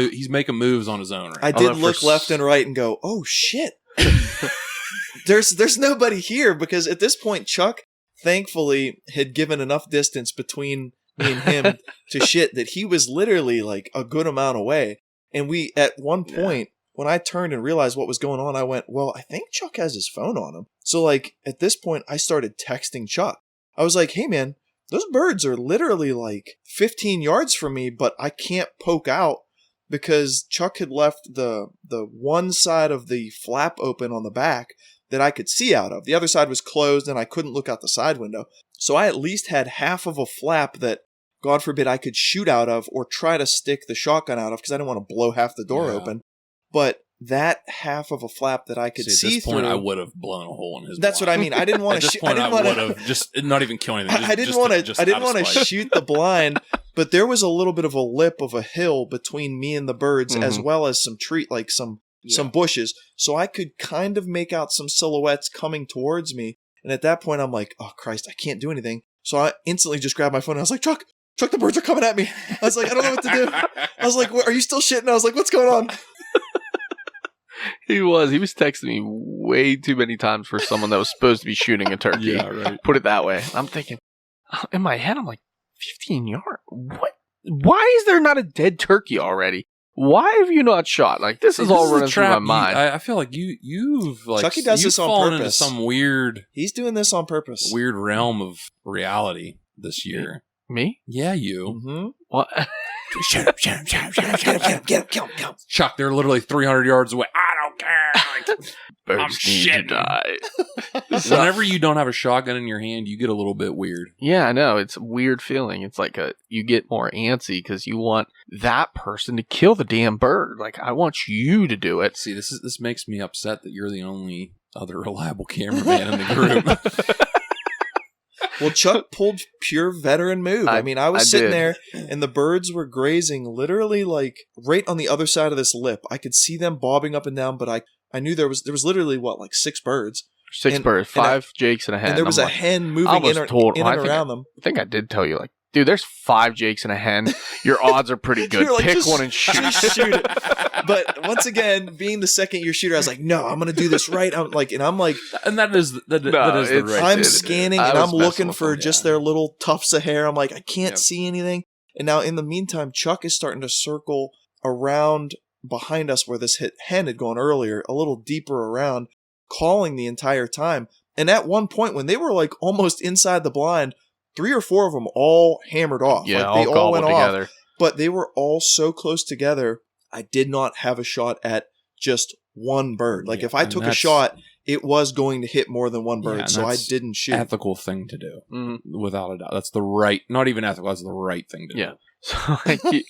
he's making moves on his own. Right I now. did Although look for left and right and go, oh shit. There's nobody here because at this point Chuck thankfully had given enough distance between me and him to shit that he was literally like a good amount away. And we at one point when I turned and realized what was going on, I went, well, I think Chuck has his phone on him. So like at this point I started texting Chuck. I was like, hey man, those birds are literally like 15 yards from me, but I can't poke out because Chuck had left the one side of the flap open on the back that I could see out of. The other side was closed and I couldn't look out the side window. So I at least had half of a flap that, God forbid, I could shoot out of or try to stick the shotgun out of because I didn't want to blow half the door open. But that half of a flap that I could see at this point, through, I would have blown a hole in his. That's blind. what I mean. I didn't want At to. this point, I would have just not even kill anything. I didn't want to. I didn't want to shoot. shoot the blind, but there was a little bit of a lip of a hill between me and the birds, as well as some tree, like some bushes, so I could kind of make out some silhouettes coming towards me. And at that point, I'm like, oh Christ, I can't do anything. So I instantly just grabbed my phone and I was like, Chuck, the birds are coming at me. I was like, I don't know what to do. I was like, are you still shitting? I was like, what's going on? He was texting me way too many times for someone that was supposed to be shooting a turkey. Yeah, right. Put it that way. I'm thinking, in my head, I'm like, 15 yards? What? Why is there not a dead turkey already? Why have you not shot? Like, this is all running through my mind. I feel like you've like Chucky does you've this on fallen into purpose. some weird He's doing this on purpose. weird realm of reality this year. Me? Yeah, you. Mm-hmm. What? Shut up, get him. Chuck, they're literally 300 yards away. I don't care. Like, Birds need to shitting. die. whenever you don't have a shotgun in your hand, you get a little bit weird. Yeah, I know. It's a weird feeling. It's like you get more antsy because you want that person to kill the damn bird. Like, I want you to do it. See, this makes me upset that you're the only other reliable cameraman in the group. Well, Chuck pulled pure veteran move. I mean, I was sitting there and the birds were grazing literally like right on the other side of this lip. I could see them bobbing up and down, but I knew there was literally like 6 birds. Six birds, 5 jakes and a hen. And there was I'm a like, hen I moving almost in told- and I think around them. I think I did tell you, like, dude, there's 5 Jakes and a hen. Your odds are pretty good. Like, Pick one and shoot. Just shoot it. But once again, being the second-year shooter, I was like, no, I'm going to do this right. And that is the right. I'm scanning and I'm looking for them, just their little tufts of hair. I'm like, I can't see anything. And now in the meantime, Chuck is starting to circle around behind us where this hen had gone earlier, a little deeper around, calling the entire time. And at one point when they were like almost inside the blind, 3 or 4 of them all hammered off. Yeah, like, they all went together. off. But they were all so close together, I did not have a shot at just one bird. Like, if I took a shot, it was going to hit more than one bird, so I didn't shoot. Ethical thing to do, without a doubt. That's the right, not even ethical, that's the right thing to do. So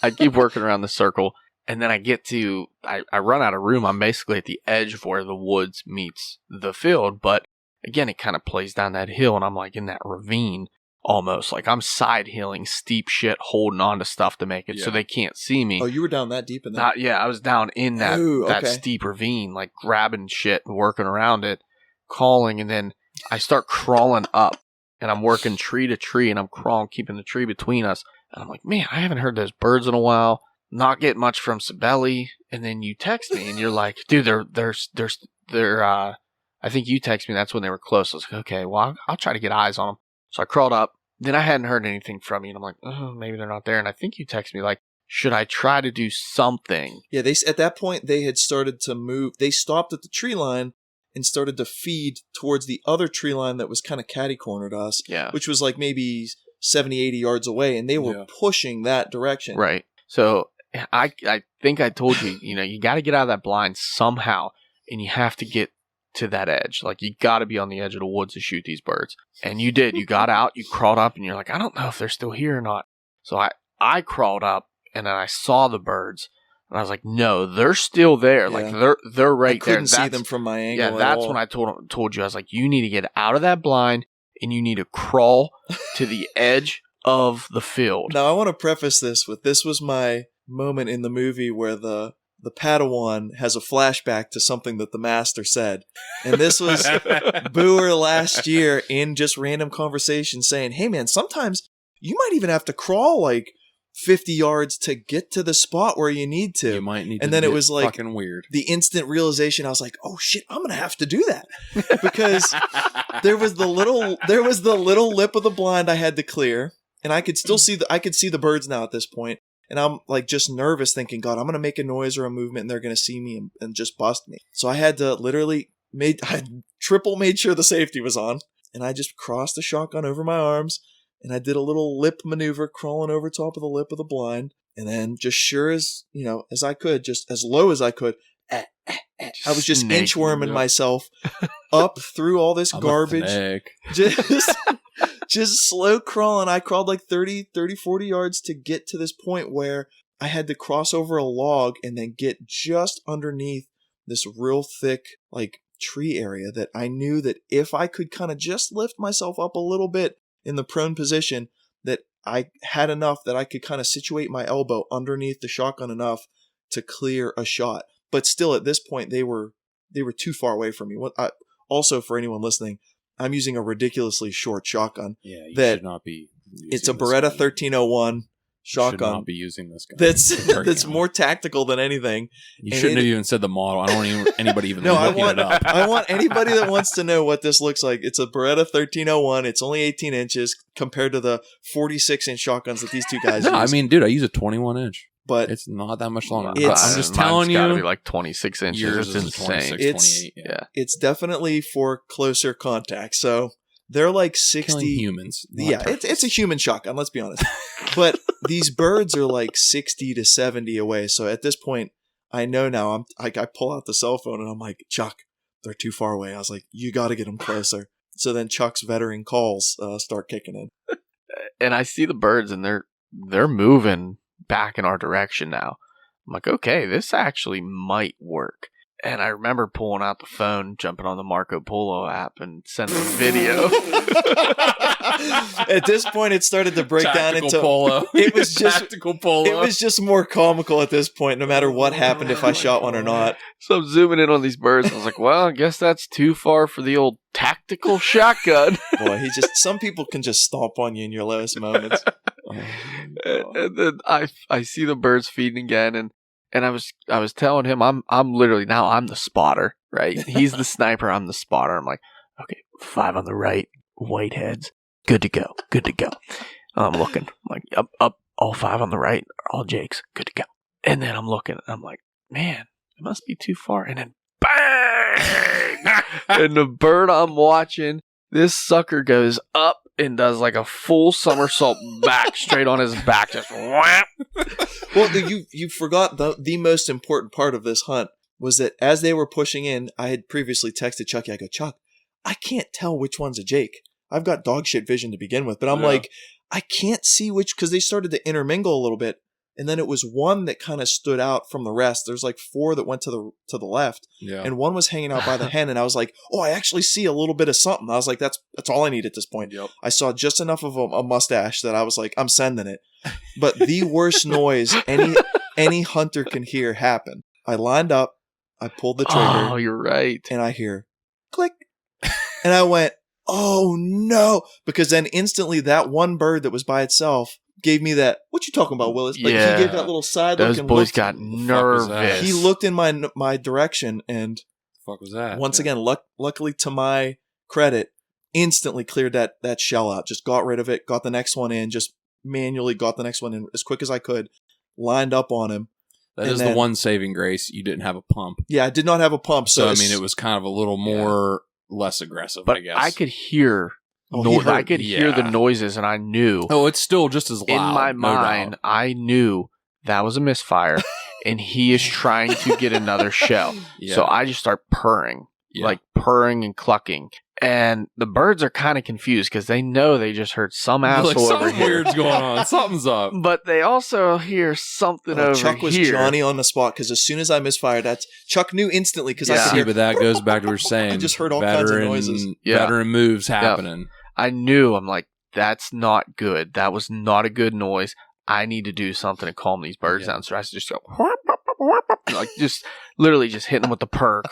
I keep working around the circle, and then I get to, I run out of room. I'm basically at the edge of where the woods meets the field, but again, it kind of plays down that hill, and I'm like in that ravine almost. Like, I'm side hilling steep shit, holding on to stuff to make it so they can't see me. Oh, you were down that deep in that? I was down in that steep ravine, like grabbing shit and working around it, calling, and then I start crawling up, and I'm working tree to tree, and I'm crawling, keeping the tree between us. And I'm like, man, I haven't heard those birds in a while. Not getting much from Cibelli. And then you text me, and you're like, dude, they're I think you text me. That's when they were close. I was like, okay, well, I'll try to get eyes on them. So I crawled up. Then I hadn't heard anything from you, and I'm like, oh, maybe they're not there. And I think you text me like, should I try to do something? Yeah, at that point they had started to move. They stopped at the tree line and started to feed towards the other tree line that was kind of catty-cornered us, which was like maybe 70, 80 yards away, and they were pushing that direction. Right. So I think I told you, you got to get out of that blind somehow, and you have to get to that edge. Like, you got to be on the edge of the woods to shoot these birds. And you did. You got out, you crawled up, and you're like, I don't know if they're still here or not. So I crawled up, and then I saw the birds, and I was like, no, they're still there. Like, they're right there. I couldn't see them from my angle. Yeah, that's when I told you. I was like, you need to get out of that blind, and you need to crawl to the edge of the field. Now, I want to preface this with, this was my moment in the movie where the Padawan has a flashback to something that the master said. And this was Booer last year in just random conversation saying, hey man, sometimes you might even have to crawl like 50 yards to get to the spot where you need to. You might need and to. then it was like fucking weird. The instant realization, I was like, oh shit, I'm gonna have to do that. Because there was the little lip of the blind I had to clear, and I could still see the birds now at this point. And I'm like just nervous thinking, God, I'm going to make a noise or a movement and they're going to see me and just bust me. So I had to literally I triple made sure the safety was on. And I just crossed the shotgun over my arms and I did a little lip maneuver crawling over top of the lip of the blind. And then just sure as, as I could, just as low as I could, I was just inchworming myself up through all this garbage. Just slow crawling. I crawled like 30, 40 yards to get to this point where I had to cross over a log and then get just underneath this real thick like tree area that I knew that if I could kind of just lift myself up a little bit in the prone position, that I had enough that I could kind of situate my elbow underneath the shotgun enough to clear a shot. But still at this point, they were too far away from me. Also, for anyone listening, I'm using a ridiculously short shotgun. Yeah, you should not be. It's a Beretta 1301 shotgun. You should not be using this gun. That's more tactical than anything. You shouldn't have even said the model. I don't want anybody even looking it up. I want anybody that wants to know what this looks like. It's a Beretta 1301. It's only 18 inches compared to the 46-inch shotguns that these two guys use. I mean, dude, I use a 21-inch. But it's not that much longer. I'm just telling you. It's got to be like 26 inches. It's insane. 28, it's definitely for closer contact. So they're like 60 killing humans. It's a human shotgun. Let's be honest. But these birds are like 60 to 70 away. So at this point, I know now. I pull out the cell phone and I'm like, Chuck, they're too far away. I was like, you got to get them closer. So then Chuck's veteran calls start kicking in. And I see the birds and they're moving back in our direction now. I'm like, okay, this actually might work. And I remember pulling out the phone, jumping on the Marco Polo app and sending a video. At this point, it started to break down into polo. It was just tactical polo. It was just more comical at this point, no matter what happened, if I shot one or not. So I'm zooming in on these birds. I was like, well, I guess that's too far for the old tactical shotgun. Boy, some people can just stomp on you in your lowest moments. And then I see the birds feeding again, and I was telling him I'm literally now I'm the spotter, right? He's the sniper, I'm the spotter. I'm like, okay, 5 on the right, whiteheads, good to go. I'm looking, I'm like up, all 5 on the right, all Jakes, good to go. And then I'm looking, I'm like, man, it must be too far. And then bang, and the bird I'm watching, this sucker goes up and does like a full somersault back straight on his back, just whap. Well, you forgot the most important part of this hunt was that as they were pushing in, I had previously texted Chucky. I go, Chuck, I can't tell which one's a Jake. I've got dog shit vision to begin with, but I'm like, I can't see which, because they started to intermingle a little bit, and then it was one that kind of stood out from the rest. There's like 4 that went to the left, and one was hanging out by the hen, and I was like, oh, I actually see a little bit of something. I was like, that's all I need at this point. Yep. I saw just enough of a mustache that I was like, I'm sending it. But the worst noise any hunter can hear happened. I lined up, I pulled the trigger. Oh, you're right. And I hear click, and I went, oh no, because then instantly that one bird that was by itself gave me that, what you talking about, Willis? Like, yeah. he gave that little side Those look. boys got nervous. He looked in my direction, and the fuck was that? Once again, luckily to my credit, instantly cleared that shell out. Just got rid of it, got the next one in, just manually got the next one in as quick as I could, lined up on him. That is the one saving grace. You didn't have a pump. Yeah, I did not have a pump. So I mean, it was kind of a little more less aggressive, but I guess. I could hear I could hear the noises, and I knew. Oh, it's still just as loud. In my mind, I knew that was a misfire, and he is trying to get another shell. Yeah. So I just start purring, like purring and clucking. And the birds are kind of confused because they know they just heard some asshole over something here. Weird's going on. Something's up. But they also hear something over Chuck was here. Johnny on the spot, because as soon as I misfired, Chuck knew instantly, because I could See, hear. but that goes back to what you're saying. I just heard all kinds of noises. Veteran moves happening. I knew. I'm like, that's not good. That was not a good noise. I need to do something to calm these birds down. So I just go, like, just literally just hitting them with the purr,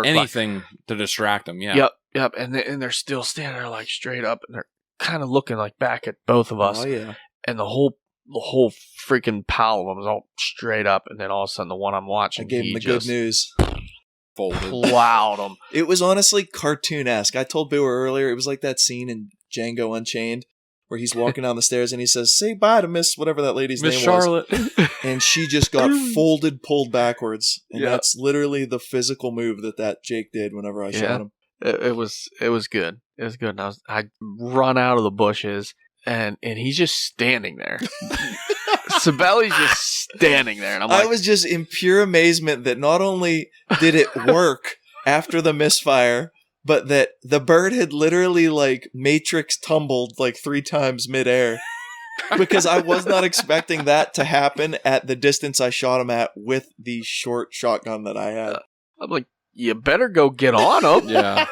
anything to distract them. Yep. And they're still standing there like straight up, and they're kind of looking like back at both of us. Oh yeah. And the whole freaking pile of them is all straight up, and then all of a sudden the one I'm watching, I gave him the good news. Folded. Plowed him. It was honestly cartoon-esque. I told Bill earlier, it was like that scene in Django Unchained where he's walking down the stairs and he says, say bye to Miss whatever that lady's name Charlotte. was. And she just got pulled backwards. And that's literally the physical move that Jake did whenever I shot him. It was good. It was good. And I run out of the bushes, and he's just standing there. Cibelli's just standing there, and I'm like, I was just in pure amazement that not only did it work after the misfire, but that the bird had literally like Matrix tumbled like 3 times midair. Because I was not expecting that to happen at the distance I shot him at with the short shotgun that I had. I'm like, you better go get on him. Yeah.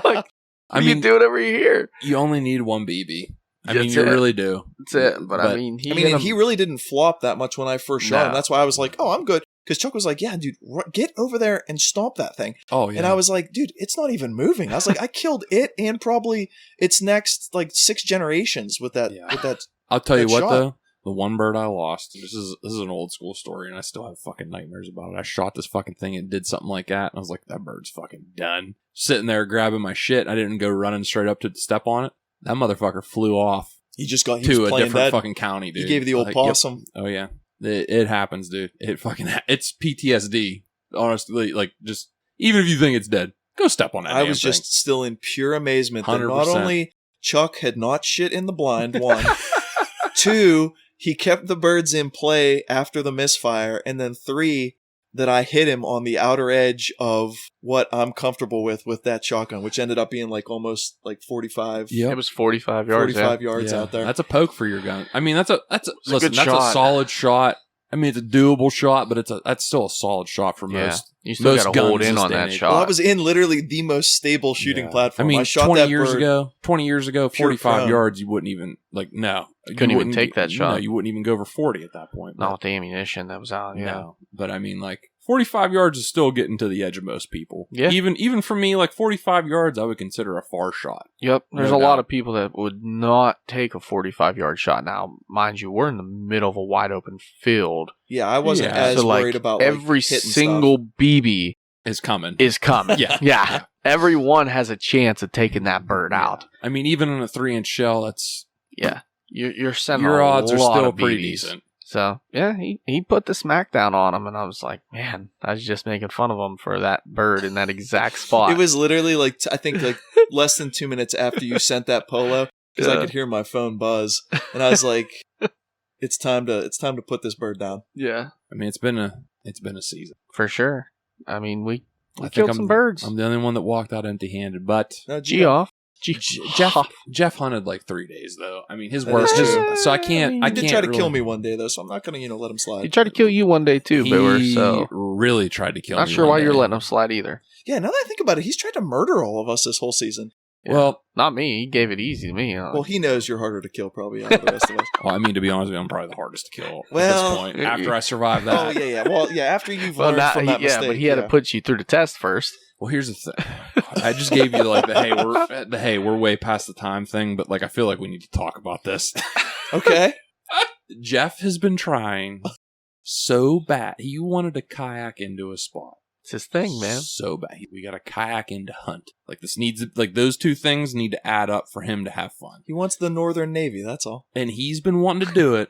Like, you do it over here. You only need one BB. I That's mean, you really do. That's it. But I mean, he really didn't flop that much when I first shot him. That's why I was like, oh, I'm good. Because Chuck was like, yeah, dude, get over there and stomp that thing. Oh, yeah. And I was like, dude, it's not even moving. I was like, I killed it and probably its next like 6 generations with that. Yeah. With that. I'll tell you what, shot. though. The one bird I lost, this is an old school story, and I still have fucking nightmares about it. I shot this fucking thing and did something like that, and I was like, that bird's fucking done. Sitting there grabbing my shit. I didn't go running straight up to step on it. That motherfucker flew off. He just got to a different fucking county, dude. He gave the old possum. Yep. Oh, yeah. It happens, dude. It's PTSD. Honestly, like, just, even if you think it's dead, go step on that I was thing. just still in pure amazement that 100%. not only Chuck had not shit in the blind, 1, 2, he kept the birds in play after the misfire, and then 3, that I hit him on the outer edge of what I'm comfortable with that shotgun, which ended up being like almost like 45. Yep. It was 45 yards. 45 yards out there. That's a poke for your gun. I mean, that's a solid shot. I mean, it's a doable shot, but that's still a solid shot for most. You still got to hold in on that shot. Well, I was in literally the most stable shooting platform. I mean, I shot 20 that years bird ago, 45 yards, you wouldn't even, like, no. Couldn't even take that shot. No, you wouldn't even go over 40 at that point. Not with the ammunition that was out, No, but I mean, like, 45 yards is still getting to the edge of most people. Yeah. Even for me, like 45 yards, I would consider a far shot. Yep. There's No a lot doubt. of people that would not take a 45-yard shot. Now, mind you, we're in the middle of a wide open field. Yeah, I wasn't Yeah. as So, like, worried about like, every hitting single BB Is coming. is coming. Yeah. Yeah. Everyone has a chance of taking that bird out. I mean, even in a 3-inch shell, that's Yeah. You're sending your a odds are lot still of pretty BBs. decent. So, yeah, he put the smackdown on him, and I was like, man, I was just making fun of him for that bird in that exact spot. It was literally like I think like less than 2 minutes after you sent that polo because I could hear my phone buzz, and I was like, "It's time to put this bird down." Yeah. I mean, it's been a season. For sure. I mean, we I think killed some birds. I'm the only one that walked out empty-handed, but No, Geoff. Jeff hunted like 3 days though. I mean, his That work. is true. So I can't. I He did can't try to really, kill me one day though, so I'm not gonna let him He slide. tried to kill you one day too, Booer, He so really tried to kill not me. sure one why you're day. letting him slide either. Yeah, now that I think about it, he's tried to murder all of us this whole season. Yeah. Well, Not me. He gave it easy to me. Well, he knows you're harder to kill probably out of the rest of us. I mean, to be honest with you, I'm probably the hardest to kill Well, at this point. After I survived that. Oh yeah, yeah. Well, yeah. After you've Well, learned from that mistake, but he had to put you through the test first. Well, here's the thing. I just gave you like the hey, we're way past the time thing, but like I feel like we need to talk about this. Okay. Jeff has been trying so bad. He wanted to kayak into a spot. It's his thing, man. So bad. We got to kayak into hunt. Like this needs like those two things need to add up for him to have fun. He wants the Northern Navy. That's all. And he's been wanting to do it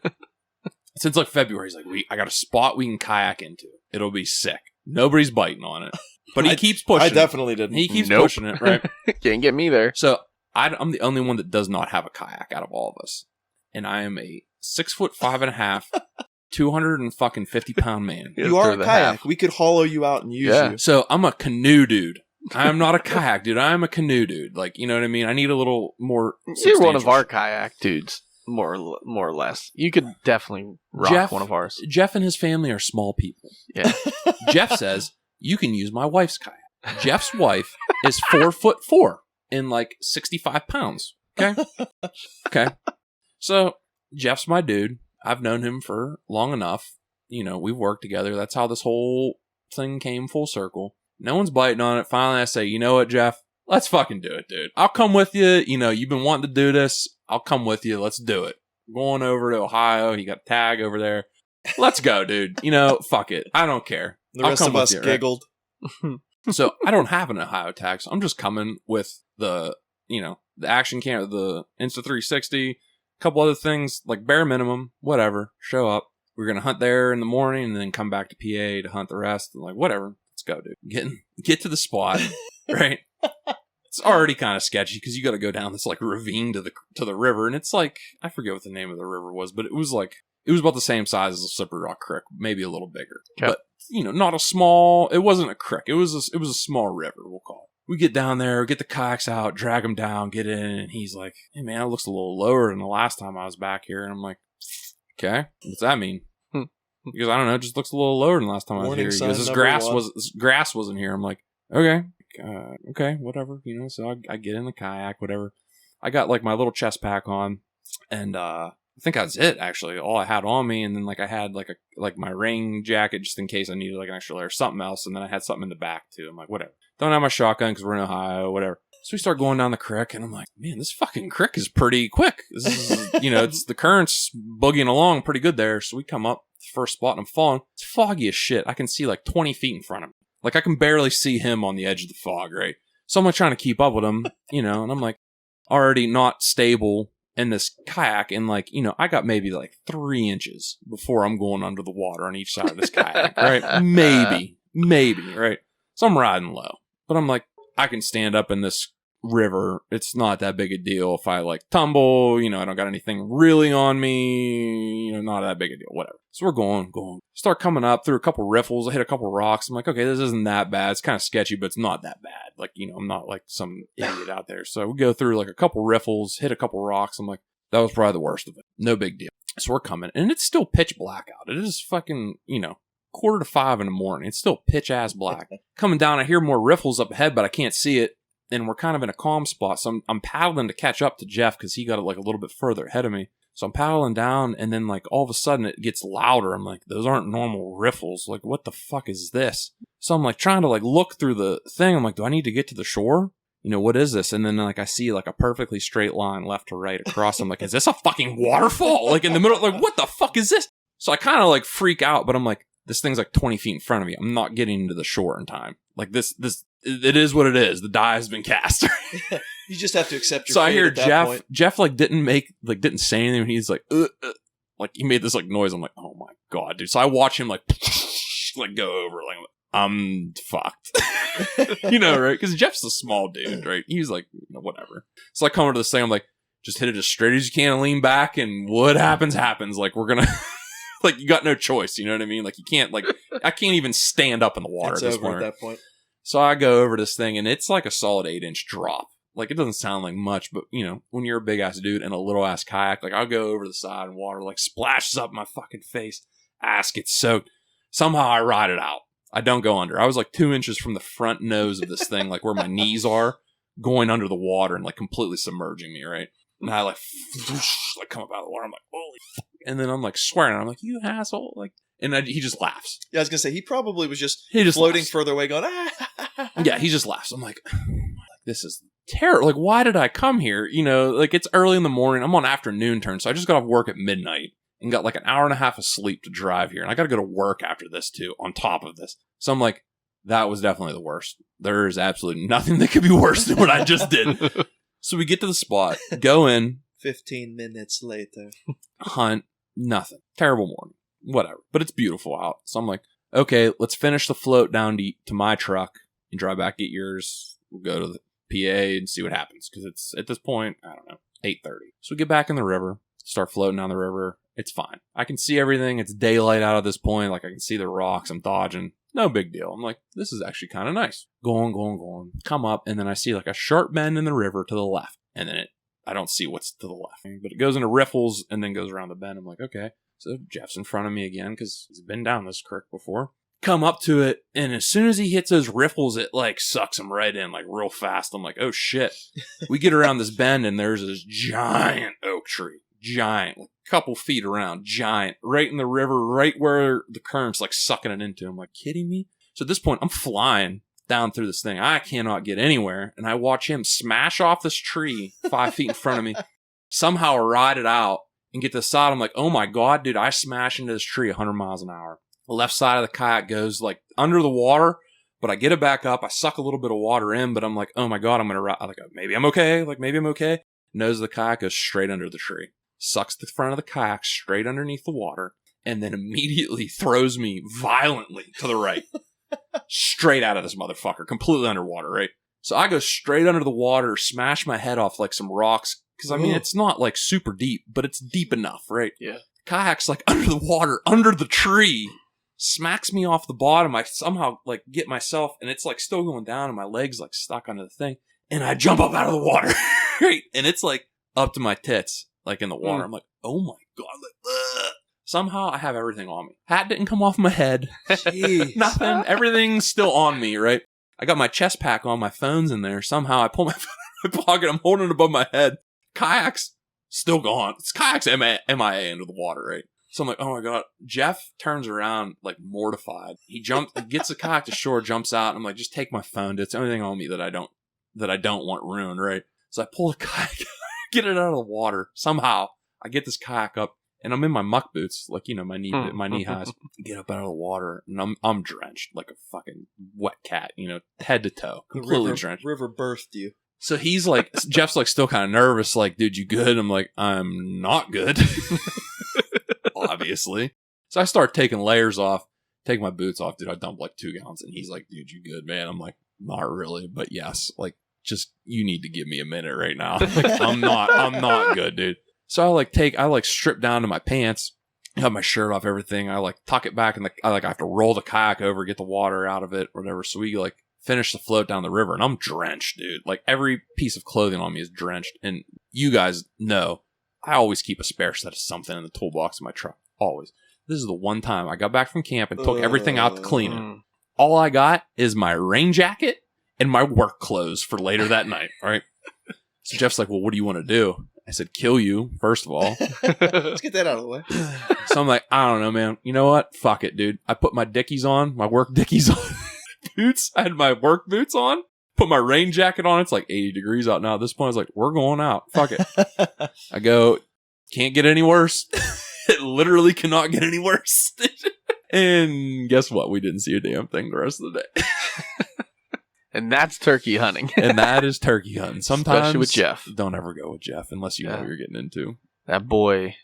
since like February. He's like, I got a spot we can kayak into. It'll be sick. Nobody's biting on it, but he keeps pushing. I definitely didn't. He keeps Nope. pushing it, right? Can't get me there. So I'm the only one that does not have a kayak out of all of us, and I am a 6'5.5", 250-pound man. You are a Through the kayak. half. We could hollow you out and use Yeah. you. So I'm a canoe dude. I am not a kayak dude. I am a canoe dude. Like, you know what I mean? I need a little more. You're one of substantial our shit. kayak dudes, more or less. You could definitely rock Jeff- one of ours. Jeff and his family are small people. Yeah. Jeff says you can use my wife's kayak. Jeff's wife is 4'4" and like 65 pounds. Okay. Okay. So Jeff's my dude. I've known him for long enough. You know, we've worked together. That's how this whole thing came full circle. No one's biting on it. Finally, I say, you know what, Jeff? Let's fucking do it, dude. I'll come with you. You know, you've been wanting to do this. I'll come with you. Let's do it. Going over to Ohio. You got a tag over there. Let's go, dude. You know, fuck it. I don't care. The I'll rest come of with us you, right? giggled. So I don't have an Ohio tag, so I'm just coming with the, you know, the action camera, the Insta360, a couple other things, like bare minimum, whatever, show up. We're going to hunt there in the morning and then come back to PA to hunt the rest. And like, whatever, let's go, dude. Get to the spot, right? It's already kind of sketchy because you got to go down this like ravine to the river. And it's like, I forget what the name of the river was, but it was about the same size as a Slippery Rock Creek, maybe a little bigger. Okay. But, you know, not a small, it wasn't a creek. It was a small river, we'll call it. We get down there, get the kayaks out, drag them down, get in, and he's like, hey man, it looks a little lower than the last time I was back here. And I'm like, okay, what's that mean? Because I don't know, it just looks a little lower than last time I was Warning here. He sign goes, this number one. grass wasn't here. I'm like, okay, okay, whatever, you know. So I get in the kayak, whatever. I got like my little chest pack on, and I think that's it actually. All I had on me, and then like I had like my rain jacket just in case I needed like an extra layer, something else, and then I had something in the back too. I'm like, whatever. Don't have my shotgun because we're in Ohio, whatever. So we start going down the creek, and I'm like, man, this fucking creek is pretty quick. This is, you know, it's the current's boogieing along pretty good there. So we come up the first spot, and I'm falling. It's foggy as shit. I can see like 20 feet in front of me. Like I can barely see him on the edge of the fog, right? So I'm like trying to keep up with him, you know, and I'm like already not stable in this kayak, and like, you know, I got maybe like 3 inches before I'm going under the water on each side of this kayak, right? Maybe, right? So I'm riding low, but I'm like, I can stand up in this river. It's not that big a deal if I like tumble, you know, I don't got anything really on me, you know, not that big a deal, whatever. So we're going, start coming up through a couple riffles. I hit a couple rocks. I'm like, okay, this isn't that bad. It's kind of sketchy, but it's not that bad. Like, you know, I'm not like some idiot out there. So we go through like a couple riffles, hit a couple rocks. I'm like, that was probably the worst of it. No big deal. So we're coming, and it's still pitch black out. It is fucking, you know, 4:45 in the morning. It's still pitch ass black. Coming down, I hear more riffles up ahead, but I can't see it. And we're kind of in a calm spot. So I'm paddling to catch up to Jeff because he got it like a little bit further ahead of me. So I'm paddling down, and then like all of a sudden it gets louder. I'm like, those aren't normal riffles. Like, what the fuck is this? So I'm like trying to like look through the thing. I'm like, do I need to get to the shore? You know, what is this? And then like I see like a perfectly straight line left to right across. I'm like, is this a fucking waterfall? Like in the middle, like what the fuck is this? So I kind of like freak out, but I'm like, this thing's like 20 feet in front of me. I'm not getting to the shore in time. Like it is what it is. The die has been cast. You just have to accept your so fate I hear at that point. Jeff like didn't say anything. He's like, like he made this like noise. I'm like, oh my God, dude. So I watch him like go over, like I'm fucked. You know, right? Because Jeff's a small dude, right? He's like, you know, whatever. So I come over to this thing. I'm like, just hit it as straight as you can and lean back, and what happens, happens. Like we're gonna, like you got no choice. You know what I mean? Like you can't, like I can't even stand up in the water It's at this over point. at that point. So I go over this thing, and it's like a solid 8-inch drop. Like, it doesn't sound like much, but, you know, when you're a big-ass dude in a little-ass kayak, like, I'll go over the side and water, like, splashes up my fucking face. Ass gets soaked. Somehow I ride it out. I don't go under. I was, like, 2 inches from the front nose of this thing, like, where my knees are, going under the water and, like, completely submerging me, right? And I, like, come up out of the water. I'm like, holy fuck. And then I'm, like, swearing. I'm like, you asshole. Like, and he just laughs. Yeah, I was going to say, he probably was just floating laughs. Further away going, ah. Yeah, he just laughs. I'm like, this is terrible. Like, why did I come here? You know, like, it's early in the morning. I'm on afternoon turn, so I just got off work at midnight and got like an hour and a half of sleep to drive here. And I got to go to work after this, too, on top of this. So I'm like, that was definitely the worst. There is absolutely nothing that could be worse than what I just did. So we get to the spot, go in. 15 minutes later. Hunt, nothing. Terrible morning. Whatever. But it's beautiful out. So I'm like, okay, let's finish the float down to my truck and drive back, get yours. We'll go to the PA and see what happens. Because it's, at this point, I don't know, 8:30. So we get back in the river, start floating down the river. It's fine. I can see everything. It's daylight out at this point. Like, I can see the rocks. I'm dodging. No big deal. I'm like, this is actually kind of nice. Going. Come up, and then I see like a sharp bend in the river to the left. And then I don't see what's to the left. But it goes into riffles and then goes around the bend. I'm like, okay. So Jeff's in front of me again because he's been down this creek before. Come up to it, and as soon as he hits those riffles, it like sucks him right in like real fast. I'm like, oh shit. We get around this bend, and there's this giant oak tree. Giant, like a couple feet around, giant, right in the river, right where the current's like sucking it into. I'm like, kidding me? So at this point, I'm flying down through this thing. I cannot get anywhere, and I watch him smash off this tree 5 feet in front of me, somehow ride it out, and get to the side. I'm like, oh my God, dude, I smash into this tree 100 miles an hour. The left side of the kayak goes like under the water, but I get it back up. I suck a little bit of water in, but I'm like, oh my God, I'm going to ride. Like, maybe I'm okay. Like, maybe I'm okay. Nose of the kayak goes straight under the tree. Sucks the front of the kayak straight underneath the water, and then immediately throws me violently to the right. Straight out of this motherfucker, completely underwater, right? So I go straight under the water, smash my head off like some rocks, because I mean, it's not like super deep, but it's deep enough, right? Yeah. Kayak's like under the water, under the tree, smacks me off the bottom. I somehow like get myself, and it's like still going down, and my leg's like stuck under the thing, and I jump up out of the water, right? And it's like up to my tits, like in the water. I'm like, oh my God, like, ugh. Somehow I have everything on me. Hat didn't come off my head. Nothing. Everything's still on me, right? I got my chest pack on, my phone's in there. Somehow I pull my phone out of my pocket. I'm holding it above my head. Kayak's still gone. It's kayak's MIA into the water, right? So I'm like, oh my God. Jeff turns around like mortified. He gets the kayak to shore, jumps out. And I'm like, just take my phone. It's the only thing on me that I don't want ruined, right? So I pull the kayak, get it out of the water. Somehow I get this kayak up. And I'm in my muck boots, like, you know, my knee highs. Get up out of the water, and I'm drenched like a fucking wet cat, you know, head to toe, completely drenched. River birthed you. So he's like, Jeff's like still kind of nervous, like, dude, you good? I'm like, I'm not good, obviously. So I start taking layers off, take my boots off, dude. I dump like 2 gallons, and he's like, dude, you good, man? I'm like, not really, but yes, like, just you need to give me a minute right now. Like, I'm not good, dude. So I strip down to my pants, have my shirt off, everything. I like tuck it back, and I have to roll the kayak over, get the water out of it, whatever. So we like finish the float down the river, and I'm drenched, dude. Like every piece of clothing on me is drenched. And you guys know, I always keep a spare set of something in the toolbox of my truck. Always. This is the one time I got back from camp and took everything out to clean it. All I got is my rain jacket and my work clothes for later that night. All right. So Jeff's like, well, what do you want to do? I said, kill you, first of all. Let's get that out of the way. So I'm like, I don't know, man. You know what? Fuck it, dude. I put my dickies on, my work dickies on, boots. I had my work boots on, put my rain jacket on. It's like 80 degrees out now. At this point, I was like, we're going out. Fuck it. I go, can't get any worse. It literally cannot get any worse. And guess what? We didn't see a damn thing the rest of the day. And that's turkey hunting. And that is turkey hunting. Sometimes, especially with Jeff. Don't ever go with Jeff unless you know what you're getting into. That boy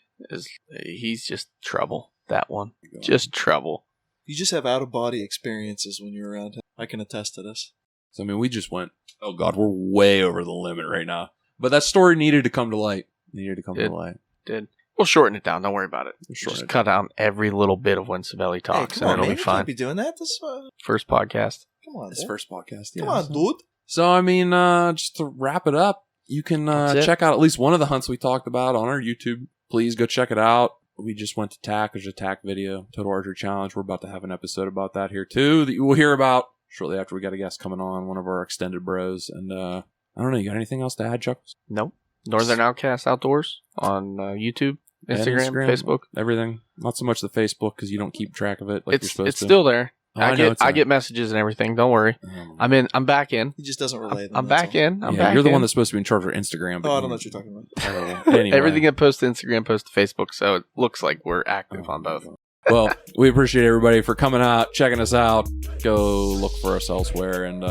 he's just trouble. That one. Just trouble. You just have out-of-body experiences when you're around him. I can attest to this. So, I mean, we just went, oh, God, we're way over the limit right now. But that story needed to come to light. Did. We'll shorten it down. Don't worry about it. Just cut out every little bit of when Cibelli talks, and it'll be fine. Can't be doing that. This first podcast. Come on, this first podcast. Yeah, come on, dude. So, I mean, just to wrap it up, you can check out at least one of the hunts we talked about on our YouTube. Please go check it out. We just went to TAC. There's a TAC video, Total Archery Challenge. We're about to have an episode about that here, too, that you will hear about shortly after we got a guest coming on, one of our extended bros. And I don't know, you got anything else to add, Chuckles? Nope. Northern Outcast Outdoors on YouTube, Instagram, Facebook. Everything. Not so much the Facebook because you don't keep track of it like you're supposed to. It's still there. Oh, I get messages and everything. Don't worry. I'm back in. He just doesn't relay them. I'm back in. I'm back You're the in. one that's supposed to be in charge of Instagram. Oh, I don't know what you're talking about. Anyway. Everything I post to Instagram, post to Facebook, so it looks like we're active on both. Well, we appreciate everybody for coming out, checking us out. Go look for us elsewhere, and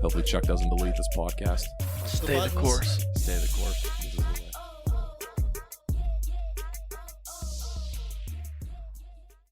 hopefully Chuck doesn't delete this podcast. Stay the course. Stay the course.